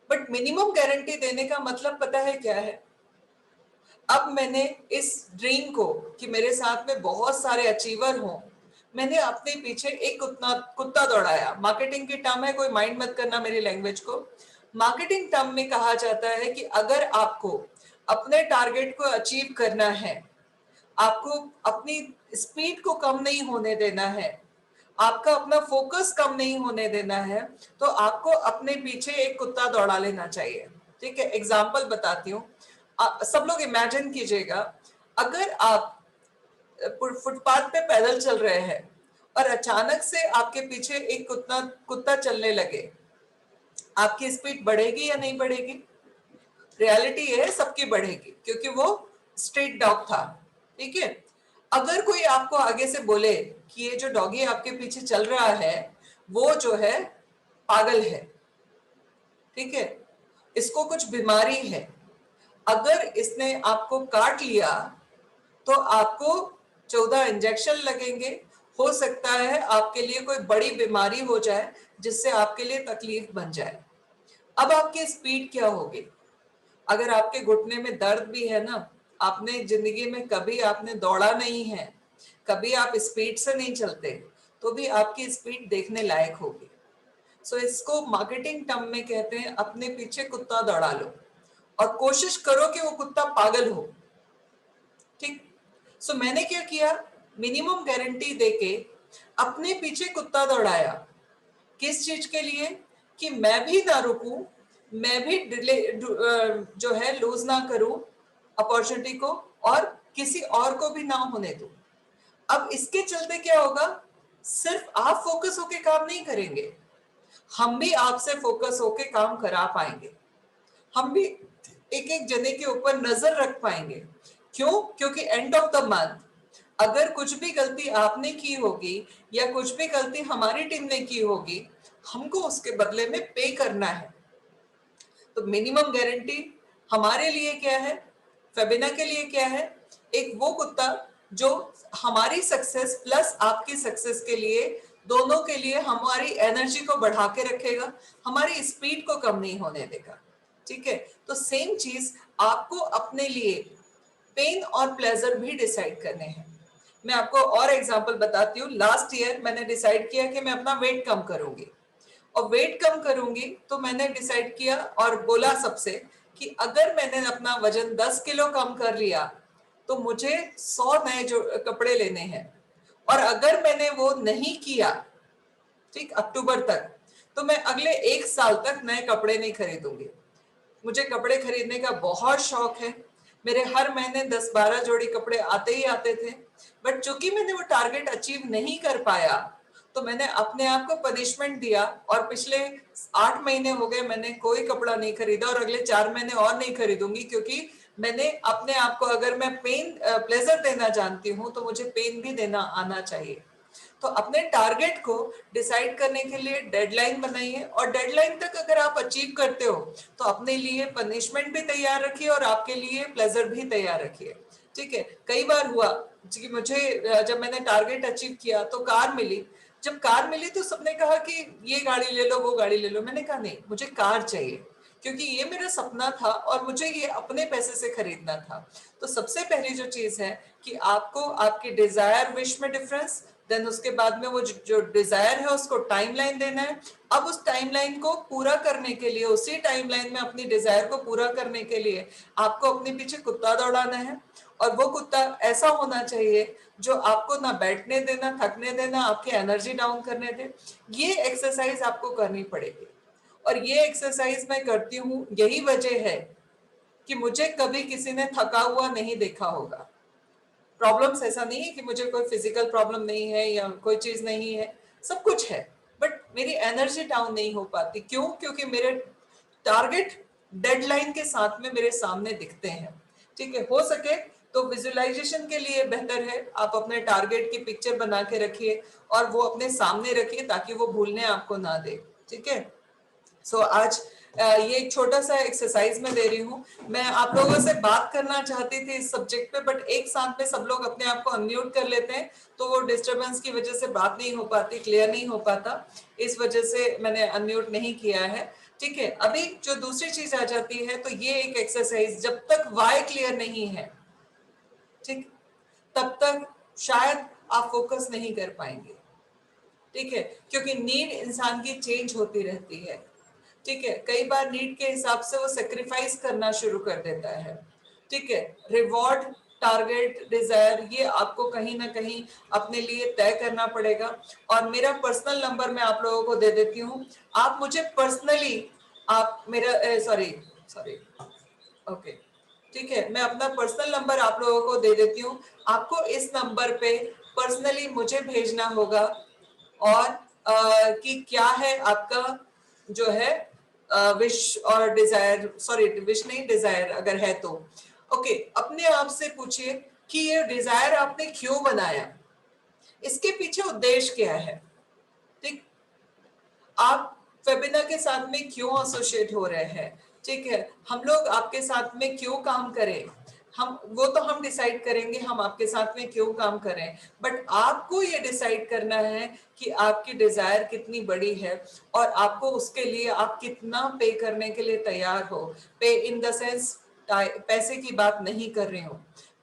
बट मिनिमम गारंटी देने का मतलब पता है क्या है? अब मैंने इस ड्रीम को कि मेरे साथ में बहुत सारे अचीवर हों, मैंने अपने पीछे एक कुत्ता दौड़ाया। मार्केटिंग की टर्म है, कोई माइंड मत करना मेरी लैंग्वेज को। मार्केटिंग टर्म में कहा जाता है कि अगर आपको अपने टारगेट को अचीव करना है, आपको अपनी स्पीड को कम नहीं होने देना है, आपका अपना फोकस कम नहीं होने देना है, तो आपको अपने पीछे एक कुत्ता दौड़ा लेना चाहिए। ठीक है, एग्जाम्पल बताती हूँ, सब लोग इमेजिन कीजिएगा, अगर आप फुटपाथ पे पैदल चल रहे हैं और अचानक से आपके पीछे एक कुत्ता चलने लगे, आपकी स्पीड बढ़ेगी या नहीं बढ़ेगी? रियलिटी ये है सबकी बढ़ेगी, क्योंकि वो स्ट्रीट डॉग था। ठीक है, अगर कोई आपको आगे से बोले कि ये जो डॉगी आपके पीछे चल रहा है वो जो है पागल है, ठीक है, इसको कुछ बीमारी है, अगर इसने आपको काट लिया तो आपको 14 इंजेक्शन लगेंगे, हो सकता है आपके लिए कोई बड़ी बीमारी हो जाए जिससे आपके लिए तकलीफ बन जाए। अब आपकी स्पीड क्या होगी? अगर आपके घुटने में दर्द भी है ना, आपने जिंदगी में कभी आपने दौड़ा नहीं है, कभी आप स्पीड से नहीं चलते, तो भी आपकी स्पीड देखने लायक होगी। सो इसको मार्केटिंग टर्म में कहते हैं अपने पीछे कुत्ता दौड़ा लो और कोशिश करो कि वो कुत्ता पागल हो। ठीक, सो मैंने क्या किया, मिनिमम गारंटी देके अपने पीछे कुत्ता दौड़ाया। किस चीज के लिए? कि मैं भी ना रुकूं, मैं भी जो है लूज ना करूं अपॉर्चुनिटी को, और किसी और को भी ना होने दूं। अब इसके चलते क्या होगा, सिर्फ आप फोकस होके काम नहीं करेंगे, हम भी आपसे फोकस होके काम करा पाएंगे, हम भी एक एक जने के ऊपर नजर रख पाएंगे। क्यों? क्योंकि एंड ऑफ द मंथ अगर कुछ भी गलती आपने की होगी या कुछ भी गलती हमारी टीम ने की होगी, हमको उसके बदले में पे करना है। तो मिनिमम गारंटी हमारे लिए क्या है, फेबिना के लिए क्या है? एक वो कुत्ता जो हमारी सक्सेस प्लस आपकी सक्सेस के लिए, दोनों के लिए हमारी एनर्जी को बढ़ा के रखेगा, हमारी स्पीड को कम नहीं होने देगा। ठीक है, तो सेम चीज आपको अपने लिए पेन और प्लेजर भी डिसाइड करने हैं। मैं आपको और एग्जांपल बताती हूँ। लास्ट ईयर मैंने डिसाइड किया कि मैं अपना वेट कम करूंगी, और वेट कम करूंगी तो मैंने डिसाइड किया और बोला सबसे कि अगर मैंने अपना वजन 10 किलो कम कर लिया तो मुझे 100 नए जो कपड़े लेने हैं, और अगर मैंने वो नहीं किया ठीक अक्टूबर तक, तो मैं अगले 1 साल तक नए कपड़े नहीं खरीदूंगी। मुझे कपड़े खरीदने का बहुत शौक है, मेरे हर महीने 10-12 जोड़ी कपड़े आते ही आते थे। बट चूंकि मैंने वो टारगेट अचीव नहीं कर पाया, तो मैंने अपने आप को पनिशमेंट दिया, और पिछले 8 महीने हो गए मैंने कोई कपड़ा नहीं खरीदा, और अगले 4 महीने और नहीं खरीदूंगी, क्योंकि मैंने अपने आप को, अगर मैं पेन प्लेजर देना जानती हूँ तो मुझे पेन भी देना आना चाहिए। तो अपने टारगेट को डिसाइड करने के लिए डेडलाइन बनाइए, और डेडलाइन तक अगर आप अचीव करते हो तो अपने लिए पनिशमेंट भी तैयार रखिए और आपके लिए प्लेजर भी तैयार रखिए। ठीक है, कई बार हुआ कि मुझे जब मैंने टारगेट अचीव किया तो कार मिली, जब कार मिली तो सबने कहा कि ये गाड़ी ले लो, वो गाड़ी ले लो। मैंने कहा नहीं, मुझे कार चाहिए, क्योंकि ये मेरा सपना था और मुझे ये अपने पैसे से खरीदना था। तो सबसे पहली जो चीज है कि आपको आपकी डिजायर विश में डिफरेंस, देन उसके बाद में वो जो डिजायर है उसको टाइमलाइन देना है। अब उस टाइमलाइन को पूरा करने के लिए, उसी टाइमलाइन में अपनी डिजायर को पूरा करने के लिए आपको अपने पीछे कुत्ता दौड़ाना है, और वो कुत्ता ऐसा होना चाहिए जो आपको ना बैठने देना, थकने देना, आपकी एनर्जी डाउन करने दे। ये एक्सरसाइज आपको करनी पड़ेगी, और ये एक्सरसाइज मैं करती हूँ, यही वजह है कि मुझे कभी किसी ने थका हुआ नहीं देखा होगा। प्रॉब्लम्स ऐसा नहीं है कि मुझे कोई फिजिकल प्रॉब्लम नहीं है या कोई चीज नहीं है, सब कुछ है, बट मेरी एनर्जी डाउन नहीं हो पाती। क्यों? क्योंकि मेरे टारगेट डेडलाइन के साथ में मेरे सामने दिखते हैं। ठीक है, हो सके तो विजुअलाइजेशन के लिए बेहतर है आप अपने टारगेट की पिक्चर बना के रखिए और वो अपने सामने रखिए ताकि वो भूलने आपको ना दे। ठीक है, सो आज ये एक छोटा सा एक्सरसाइज मैं दे रही हूँ। मैं आप लोगों से बात करना चाहती थी इस सब्जेक्ट पे, बट एक साथ में सब लोग अपने आप को अनम्यूट कर लेते हैं तो वो डिस्टरबेंस की वजह से बात नहीं हो पाती, क्लियर नहीं हो पाता, इस वजह से मैंने अनम्यूट नहीं किया है। ठीक है, अभी जो दूसरी चीज आ जाती है, तो ये एक एक्सरसाइज, जब तक वाई क्लियर नहीं है, ठीक, तब तक शायद आप फोकस नहीं कर पाएंगे। ठीक है, क्योंकि नीड इंसान की चेंज होती रहती है। ठीक है, कई बार नीड के हिसाब से वो सेक्रीफाइस करना शुरू कर देता है। ठीक है, रिवॉर्ड, टारगेट, डिजायर, ये आपको कहीं ना कहीं अपने लिए तय करना पड़ेगा। और मेरा पर्सनल नंबर मैं आप लोगों को दे देती हूँ, आप मुझे पर्सनली, आप मेरा सॉरी ओके, ठीक है, मैं अपना पर्सनल नंबर आप लोगों को दे देती हूँ। आपको इस नंबर पे पर्सनली मुझे भेजना होगा, और कि क्या है आपका जो है विश और डिजायर, सॉरी विश नहीं, डिजायर अगर है तो ओके, अपने आप से पूछिए कि ये डिजायर आपने क्यों बनाया, इसके पीछे उद्देश्य क्या है। ठीक, आप फेबिना के साथ में क्यों एसोसिएट हो रहे हैं, ठीक है, हम लोग आपके साथ में क्यों काम करें, हम वो तो हम डिसाइड करेंगे हम आपके साथ में क्यों काम करें, बट आपको ये डिसाइड करना है कि आपकी डिजायर कितनी बड़ी है और आपको उसके लिए आप कितना पे करने के लिए तैयार हो। पे इन द सेंस पैसे की बात नहीं कर रही हूँ,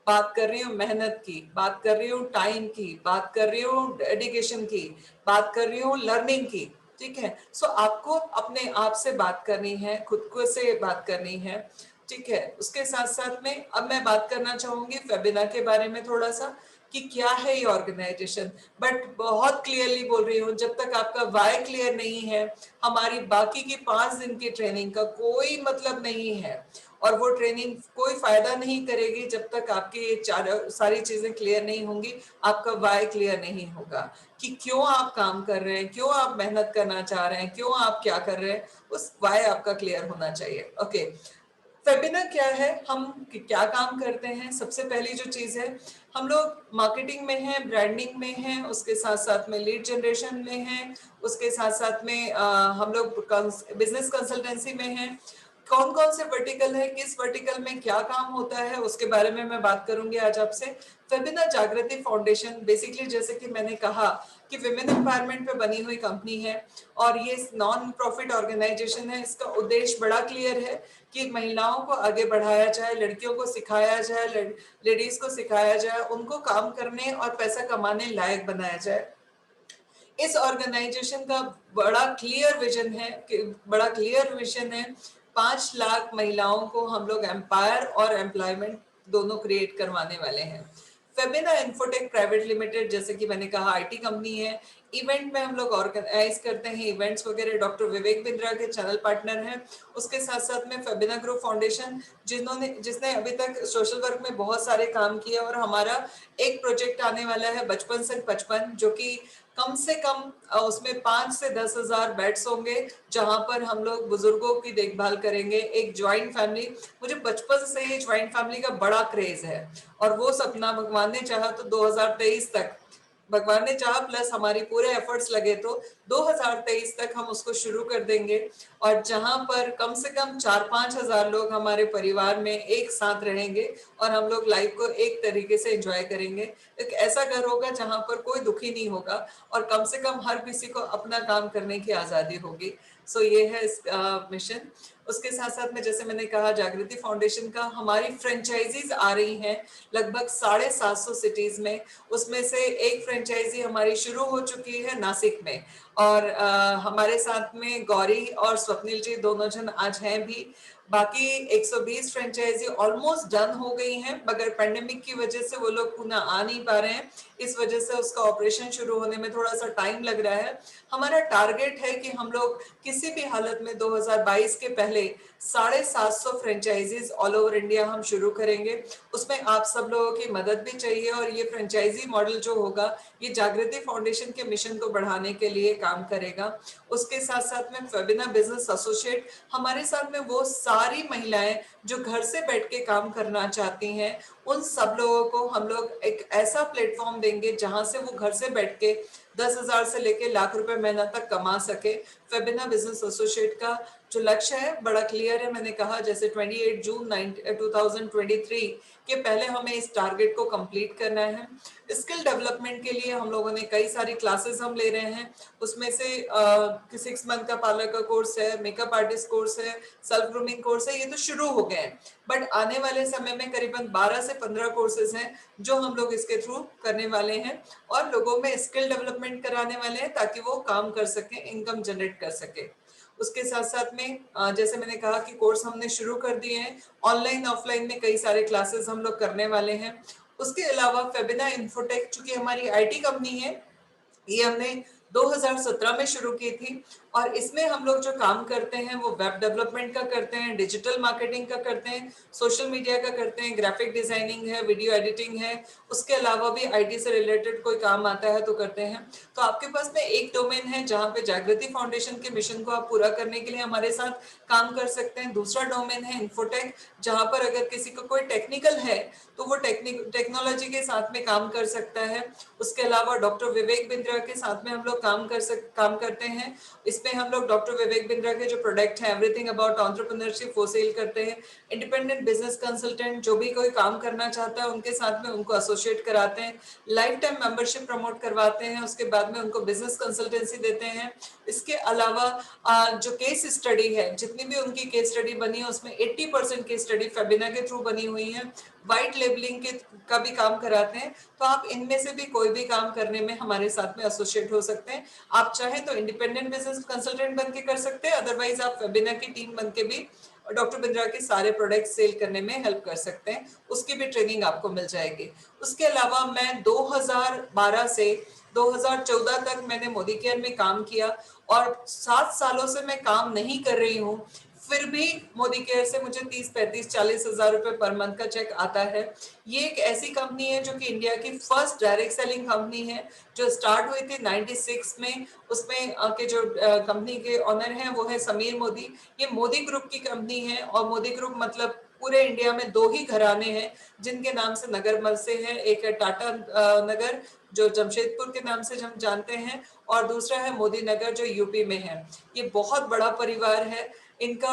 बात कर रही हूँ मेहनत की, बात कर रही हूँ टाइम की, बात कर रही हूँ डेडिकेशन की, बात कर रही हूँ लर्निंग की। ठीक है, सो आपको अपने आप से बात करनी है, खुद को से बात करनी है। ठीक है, उसके साथ साथ में अब मैं बात करना चाहूंगी फेबिना के बारे में थोड़ा सा, कि क्या है ये ऑर्गेनाइजेशन। बट बहुत क्लियरली बोल रही हूँ, जब तक आपका वाई क्लियर नहीं है, हमारी बाकी की 5 दिन की ट्रेनिंग का कोई मतलब नहीं है, और वो ट्रेनिंग कोई फायदा नहीं करेगी जब तक आपकी ये सारी चीजें क्लियर नहीं होंगी, आपका वाई क्लियर नहीं होगा कि क्यों आप काम कर रहे हैं, क्यों आप मेहनत करना चाह रहे हैं, क्यों आप क्या कर रहे हैं, उस वाई आपका क्लियर होना चाहिए। ओके, फेबिना क्या है, हम क्या काम करते हैं। सबसे पहली जो चीज है, हम लोग मार्केटिंग में हैं, ब्रांडिंग में हैं, उसके साथ साथ में लीड जनरेशन में हैं, उसके साथ साथ में हम लोग बिजनेस कंसल्टेंसी में हैं। कौन कौन से वर्टिकल है, किस वर्टिकल में क्या काम होता है, उसके बारे में मैं बात करूंगी आज आपसे। फेबिना जागृति फाउंडेशन बेसिकली, जैसे कि मैंने कहा, कि विमेन एम्पावरमेंट पे बनी हुई कंपनी है, और ये नॉन प्रॉफिट ऑर्गेनाइजेशन है। इसका उद्देश्य बड़ा क्लियर है कि महिलाओं को आगे बढ़ाया जाए, लड़कियों को सिखाया जाए, लेडीज को सिखाया जाए, उनको काम करने और पैसा कमाने लायक बनाया जाए। इस ऑर्गेनाइजेशन का बड़ा क्लियर विजन है, बड़ा क्लियर विजन है, 5 लाख महिलाओं को हम लोग एम्पायर और एम्प्लॉयमेंट दोनों क्रिएट करवाने वाले हैं। फेबिना इन्फोटेक प्राइवेट लिमिटेड, जैसे कि मैंने कहा, आईटी कंपनी है। इवेंट में हम लोग ऑर्गेनाइज करते हैं इवेंट्स वगैरह, डॉक्टर विवेक बिंद्रा के चैनल पार्टनर हैं। उसके साथ साथ में फेबिना ग्रुप फाउंडेशन, जिसने अभी तक सोशल वर्क में बहुत सारे काम किए, और हमारा एक प्रोजेक्ट आने वाला है बचपन से 55, जो कि कम से कम उसमें 5 से 10 हजार बेड्स होंगे, जहां पर हम लोग बुजुर्गों की देखभाल करेंगे, एक ज्वाइंट फैमिली। मुझे बचपन से ही ज्वाइंट फैमिली का बड़ा क्रेज है, और वो सपना भगवान ने चाहा तो 2023 तक, भगवान ने चाहा प्लस हमारी पूरे एफर्ट्स लगे तो 2023 तक हम उसको शुरू कर देंगे, और जहां पर कम से कम 4-5 हजार लोग हमारे परिवार में एक साथ रहेंगे, और हम लोग लाइफ को एक तरीके से एंजॉय करेंगे। एक ऐसा घर होगा जहां पर कोई दुखी नहीं होगा, और कम से कम हर किसी को अपना काम करने की आजादी होगी। सो ये है इस मिशन। उसके साथ साथ में जैसे मैंने कहा जागृति फाउंडेशन का हमारी फ्रेंचाइजीज आ रही हैं लगभग 750 सिटीज में। उसमें से एक फ्रेंचाइजी हमारी शुरू हो चुकी है नासिक में, और हमारे साथ में गौरी और स्वप्निल जी दोनों जन आज हैं भी। बाकी 120 फ्रेंचाइजी ऑलमोस्ट डन हो गई हैं, मगर पेंडेमिक की वजह से वो लोग पुनः आ नहीं पा रहे हैं, इस वजह से उसका ऑपरेशन शुरू होने में थोड़ा सा टाइम लग रहा है। हमारा टारगेट है कि हम लोग किसी भी हालत में 2022 के पहले 750 फ्रेंचाइजीज ऑल ओवर इंडिया हम शुरू करेंगे। उसमें आप सब लोगों की मदद भी चाहिए, और ये फ्रेंचाइजी मॉडल जो होगा ये जागृति फाउंडेशन के मिशन को बढ़ाने के लिए काम करेगा। उसके साथ साथ में फेबिना बिजनेस एसोसिएट, हमारे साथ में वो सारी महिलाएं जो घर से बैठ के काम करना चाहती हैं, उन सब लोगों को हम लोग एक ऐसा प्लेटफॉर्म देंगे जहां से वो घर से बैठ के 10,000 से लेके लाख रुपए महीना तक कमा सके। फेबिना बिजनेस एसोसिएट का जो लक्ष्य है बड़ा क्लियर है। मैंने कहा जैसे 28 जून 2023 के पहले हमें इस टारगेट को कंप्लीट करना है। स्किल डेवलपमेंट के लिए हम लोगों ने कई सारी क्लासेस हम ले रहे हैं, उसमें से 6 मंथ का पार्लर का कोर्स है, मेकअप आर्टिस्ट कोर्स है, सेल्फ ग्रूमिंग कोर्स है, ये तो शुरू हो गए हैं, बट आने वाले समय में करीबन 12 से 15 कोर्सेज हैं जो हम लोग इसके थ्रू करने वाले हैं, और लोगों में स्किल डेवलपमेंट कराने वाले हैं ताकि वो काम कर सके, इनकम जनरेट कर सके। उसके साथ साथ में जैसे मैंने कहा कि कोर्स हमने शुरू कर दिए हैं, ऑनलाइन ऑफलाइन में कई सारे क्लासेस हम लोग करने वाले हैं। उसके अलावा फेबिना इन्फोटेक, चूंकि हमारी आईटी कंपनी है, ये हमने 2017 में शुरू की थी, और इसमें हम लोग जो काम करते हैं वो वेब डेवलपमेंट का करते हैं, डिजिटल मार्केटिंग का करते हैं, सोशल मीडिया का करते हैं, ग्राफिक डिजाइनिंग है, वीडियो एडिटिंग है, उसके अलावा भी आईटी से रिलेटेड कोई काम आता है तो करते हैं। तो आपके पास में एक डोमेन है जहाँ पे जागृति फाउंडेशन के मिशन को आप पूरा करने के लिए हमारे साथ काम कर सकते हैं। दूसरा डोमेन है इन्फोटेक, जहाँ पर अगर किसी को कोई टेक्निकल है तो वो टेक्नोलॉजी के साथ में काम कर सकता है। उसके अलावा डॉक्टर विवेक बिंद्रा के साथ में हम लोग काम करते हैं। इसमें हम लोग डॉक्टर विवेक बिंद्रा के जो प्रोडक्ट है एवरीथिंग अबाउट एंटरप्रेन्योरशिप वो सेल करते हैं। इंडिपेंडेंट बिजनेस कंसल्टेंट जो भी कोई काम करना चाहता है उनके साथ में उनको एसोसिएट कराते हैं, लाइफ टाइम मेंबरशिप प्रमोट करवाते हैं, उसके बाद में उनको बिजनेस कंसल्टेंसी देते हैं। इसके अलावा जो केस स्टडी है, जितनी भी उनकी केस स्टडी बनी है उसमें 80% केस स्टडी फेबिना के थ्रू बनी हुई है। वाइट लेबलिंग के का भी काम कराते हैं। तो आप इनमें से भी कोई भी काम करने में हमारे साथ में एसोसिएट हो सकते हैं। आप चाहें तो इंडिपेंडेंट बिजनेस कंसल्टेंट बन के कर सकते हैं, अदरवाइज आप फेबिना की टीम बन के भी डॉक्टर बिंद्रा के सारे प्रोडक्ट सेल करने में हेल्प कर सकते हैं, उसकी भी ट्रेनिंग आपको मिल जाएगी। उसके अलावा मैं 2012 से 2014 तक मैंने मोदी केयर में काम किया, और 7 सालों से मैं काम नहीं कर रही हूँ, फिर भी मोदी केयर से मुझे 30, 35, 40 हजार रुपए पर मंथ का चेक आता है। ये एक ऐसी कंपनी है जो कि इंडिया की फर्स्ट डायरेक्ट सेलिंग कंपनी है, जो स्टार्ट हुई थी 96 में। उसमें के जो कंपनी के ऑनर हैं वो है समीर मोदी। ये मोदी ग्रुप की कंपनी है, और मोदी ग्रुप मतलब पूरे इंडिया में 2 ही घराने हैं जिनके नाम से नगर बसे हैं। एक है टाटा नगर जो जमशेदपुर के नाम से हम जानते हैं, और दूसरा है मोदी नगर जो यूपी में है। ये बहुत बड़ा परिवार है। इनका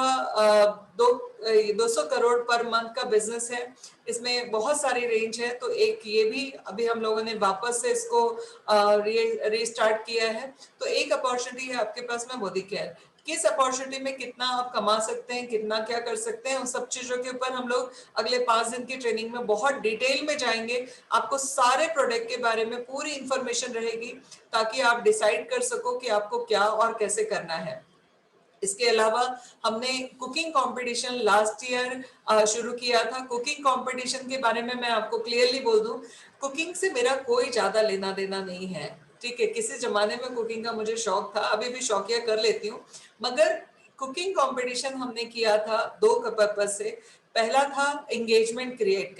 200 करोड़ पर मंथ का बिजनेस है। इसमें बहुत सारी रेंज है, तो एक ये भी अभी हम लोगों ने वापस से इसको रीस्टार्ट किया है। तो एक अपॉर्चुनिटी है आपके पास में मोदी केयर। किस अपॉर्चुनिटी में कितना आप कमा सकते हैं, कितना क्या कर सकते हैं, उन सब चीजों के ऊपर हम लोग अगले 5 दिन की ट्रेनिंग में बहुत डिटेल में जाएंगे। आपको सारे प्रोडक्ट के बारे में पूरी इंफॉर्मेशन रहेगी, ताकि आप डिसाइड कर सको कि आपको क्या और कैसे करना है। इसके अलावा हमने कुकिंग कंपटीशन लास्ट ईयर शुरू किया था। कुकिंग कंपटीशन के बारे में मैं आपको क्लियरली बोल दूं, कुकिंग से मेरा कोई ज्यादा लेना देना नहीं है, ठीक है। किसी जमाने में कुकिंग का मुझे शौक था, अभी भी शौकिया कर लेती हूँ, मगर कुकिंग कंपटीशन हमने किया था 2 पर्पज से। पहला था एंगेजमेंट क्रिएट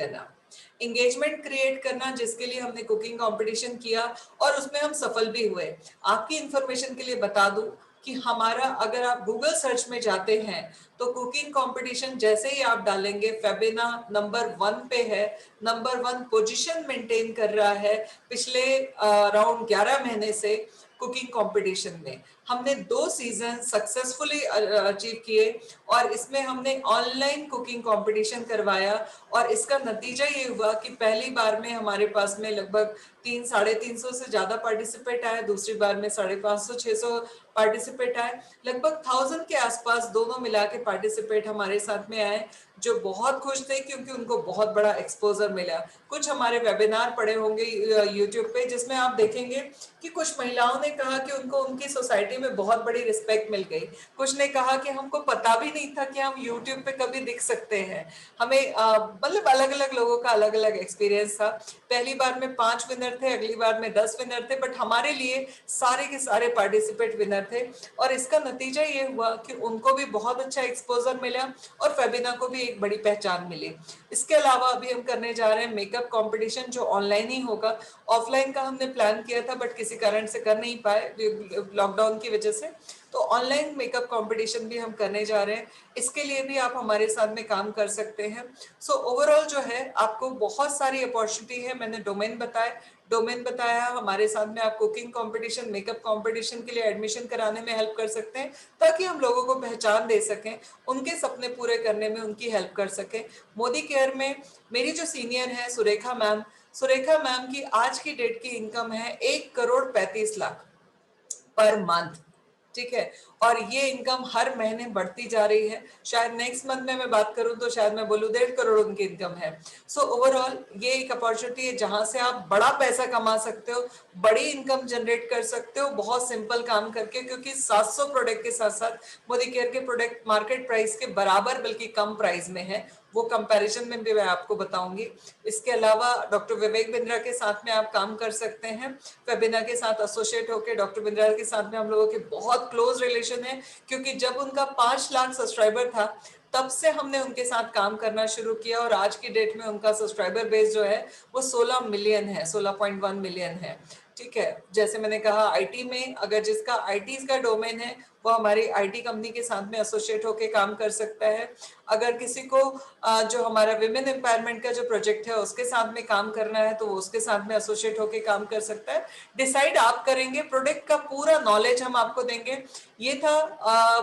करना, जिसके लिए हमने कुकिंग कंपटीशन किया, और उसमें हम सफल भी हुए। आपकी इंफॉर्मेशन के लिए बता दूं कि हमारा, अगर आप गूगल सर्च में जाते हैं तो कुकिंग कंपटीशन जैसे ही आप डालेंगे, फेबिना नंबर 1 पे है, नंबर 1 पोजीशन मेंटेन कर रहा है पिछले अराउंड 11 महीने से कुकिंग कंपटीशन में। हमने 2 सीजन सक्सेसफुली अचीव किए और इसमें हमने ऑनलाइन कुकिंग कंपटीशन करवाया और इसका नतीजा ये हुआ कि पहली बार में हमारे पास में लगभग 300-350 से ज्यादा पार्टिसिपेट आए, दूसरी बार में 550-600 पार्टिसिपेट आए, लगभग 1000 के आसपास दोनों मिला के पार्टिसिपेट हमारे साथ में आए, जो बहुत खुश थे क्योंकि उनको बहुत बड़ा एक्सपोजर मिला। कुछ हमारे वेबिनार पड़े होंगे यूट्यूब पे जिसमें आप देखेंगे कि कुछ महिलाओं ने कहा कि उनको उनकी सोसाइटी में बहुत बड़ी रिस्पेक्ट मिल गई, कुछ ने कहा कि हमको पता भी नहीं था कि हम यूट्यूब पे कभी दिख सकते हैं। हमें मतलब अलग अलग लोगों का अलग अलग एक्सपीरियंस था। पहली बार में 5 विनर थे, अगली बार में 10 विनर थे, बट हमारे लिए सारे के सारे पार्टिसिपेट विनर थे और इसका नतीजा ये हुआ कि उनको भी बहुत अच्छा एक्सपोजर मिला और फेबिना को भी एक बड़ी पहचान मिली। इसके अलावा अभी हम करने जा रहे हैं मेकअप कंपटीशन जो ऑनलाइन ही होगा। ऑफलाइन का हमने प्लान किया था बट किसी कारण से कर नहीं पाए लॉकडाउन की वजह से, तो ऑनलाइन मेकअप कंपटीशन भी हम करने जा रहे हैं। इसके लिए भी आप हमारे साथ में काम कर सकते हैं। सो ओवरऑल जो है आपको बहुत सारी अपॉर्चुनिटी है। मैंने डोमेन बताया, हमारे साथ में आप कुकिंग कंपटीशन, मेकअप कंपटीशन के लिए एडमिशन कराने में हेल्प कर सकते हैं ताकि हम लोगों को पहचान दे सकें, उनके सपने पूरे करने में उनकी हेल्प कर सकें। मोदी केयर में मेरी जो सीनियर है सुरेखा मैम की आज की डेट की इनकम है 1,35,00,000 पर मंथ, ठीक है, और ये इनकम हर महीने बढ़ती जा रही है। शायद नेक्स्ट मंथ में मैं बात करूं तो शायद मैं बोलूं 1.5 करोड़ उनकी इनकम है। सो ओवरऑल ये एक अपॉर्चुनिटी है जहां से आप बड़ा पैसा कमा सकते हो, बड़ी इनकम जनरेट कर सकते हो बहुत सिंपल काम करके, क्योंकि 700 प्रोडक्ट के साथ साथ मोदी केयर के प्रोडक्ट मार्केट प्राइस के बराबर बल्कि कम प्राइस में है, वो कंपैरिजन में भी मैं आपको बताऊंगी। इसके अलावा डॉक्टर विवेक बिंद्रा के साथ में आप काम कर सकते हैं, फेबिना के साथ एसोसिएट होकर डॉक्टर बिंद्रा के साथ में हम लोगों के बहुत क्लोज रिलेशन है, क्योंकि जब उनका 5 लाख सब्सक्राइबर था तब से हमने उनके साथ काम करना शुरू किया और आज की डेट में उनका सब्सक्राइबर बेस जो है वो 16 मिलियन है, 16.1 मिलियन है, ठीक है। जैसे मैंने कहा आईटी में अगर जिसका आईटी का डोमेन है वो हमारी आईटी कंपनी के साथ में एसोसिएट होकर काम कर सकता है। अगर किसी को जो हमारा विमेन एम्पावरमेंट का जो प्रोजेक्ट है उसके साथ में काम करना है तो वो उसके साथ में एसोसिएट होकर काम कर सकता है। डिसाइड आप करेंगे, प्रोडक्ट का पूरा नॉलेज हम आपको देंगे। ये था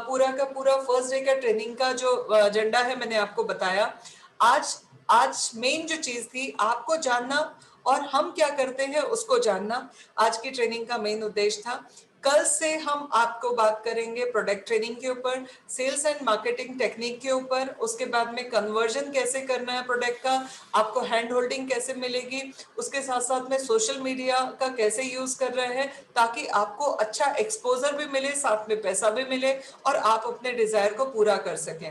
पूरा का पूरा फर्स्ट डे का ट्रेनिंग का जो एजेंडा है, मैंने आपको बताया। आज मेन जो चीज थी आपको जानना और हम क्या करते हैं उसको जानना, आज की ट्रेनिंग का मेन उद्देश्य था। कल से हम आपको बात करेंगे प्रोडक्ट ट्रेनिंग के ऊपर, सेल्स एंड मार्केटिंग टेक्निक के ऊपर, उसके बाद में कन्वर्जन कैसे करना है प्रोडक्ट का, आपको हैंड होल्डिंग कैसे मिलेगी, उसके साथ साथ में सोशल मीडिया का कैसे यूज कर रहे हैं ताकि आपको अच्छा एक्सपोजर भी मिले, साथ में पैसा भी मिले और आप अपने डिजायर को पूरा कर सकें।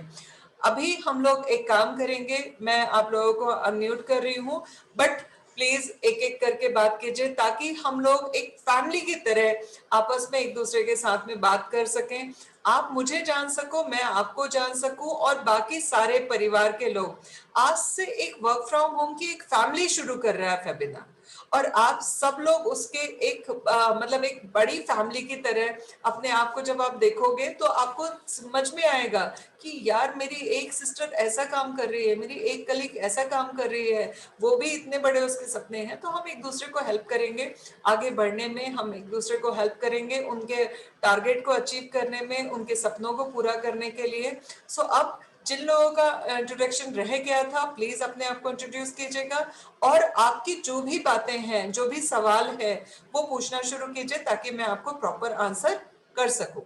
अभी हम लोग एक काम करेंगे, मैं आप लोगों को अनम्यूट कर रही हूँ, बट प्लीज एक एक करके बात कीजिए ताकि हम लोग एक फैमिली की तरह आपस में एक दूसरे के साथ में बात कर सकें, आप मुझे जान सको, मैं आपको जान सकूं और बाकी सारे परिवार के लोग। आज से एक वर्क फ्रॉम होम की एक फैमिली शुरू कर रहा है फेबिना और आप सब लोग उसके एक मतलब एक बड़ी फैमिली की तरह अपने आप को जब आप देखोगे तो आपको समझ में आएगा कि यार मेरी एक सिस्टर ऐसा काम कर रही है, मेरी एक कलीग ऐसा काम कर रही है, वो भी इतने बड़े उसके सपने हैं। तो हम एक दूसरे को हेल्प करेंगे आगे बढ़ने में, हम एक दूसरे को हेल्प करेंगे उनके टारगेट को अचीव करने में, उनके सपनों को पूरा करने के लिए। सो अब जिन लोगों का इंट्रोडक्शन रह गया था प्लीज अपने आप को इंट्रोड्यूस कीजिएगा और आपकी जो भी बातें हैं, जो भी सवाल है वो पूछना शुरू कीजिए ताकि मैं आपको प्रॉपर आंसर कर सकूं।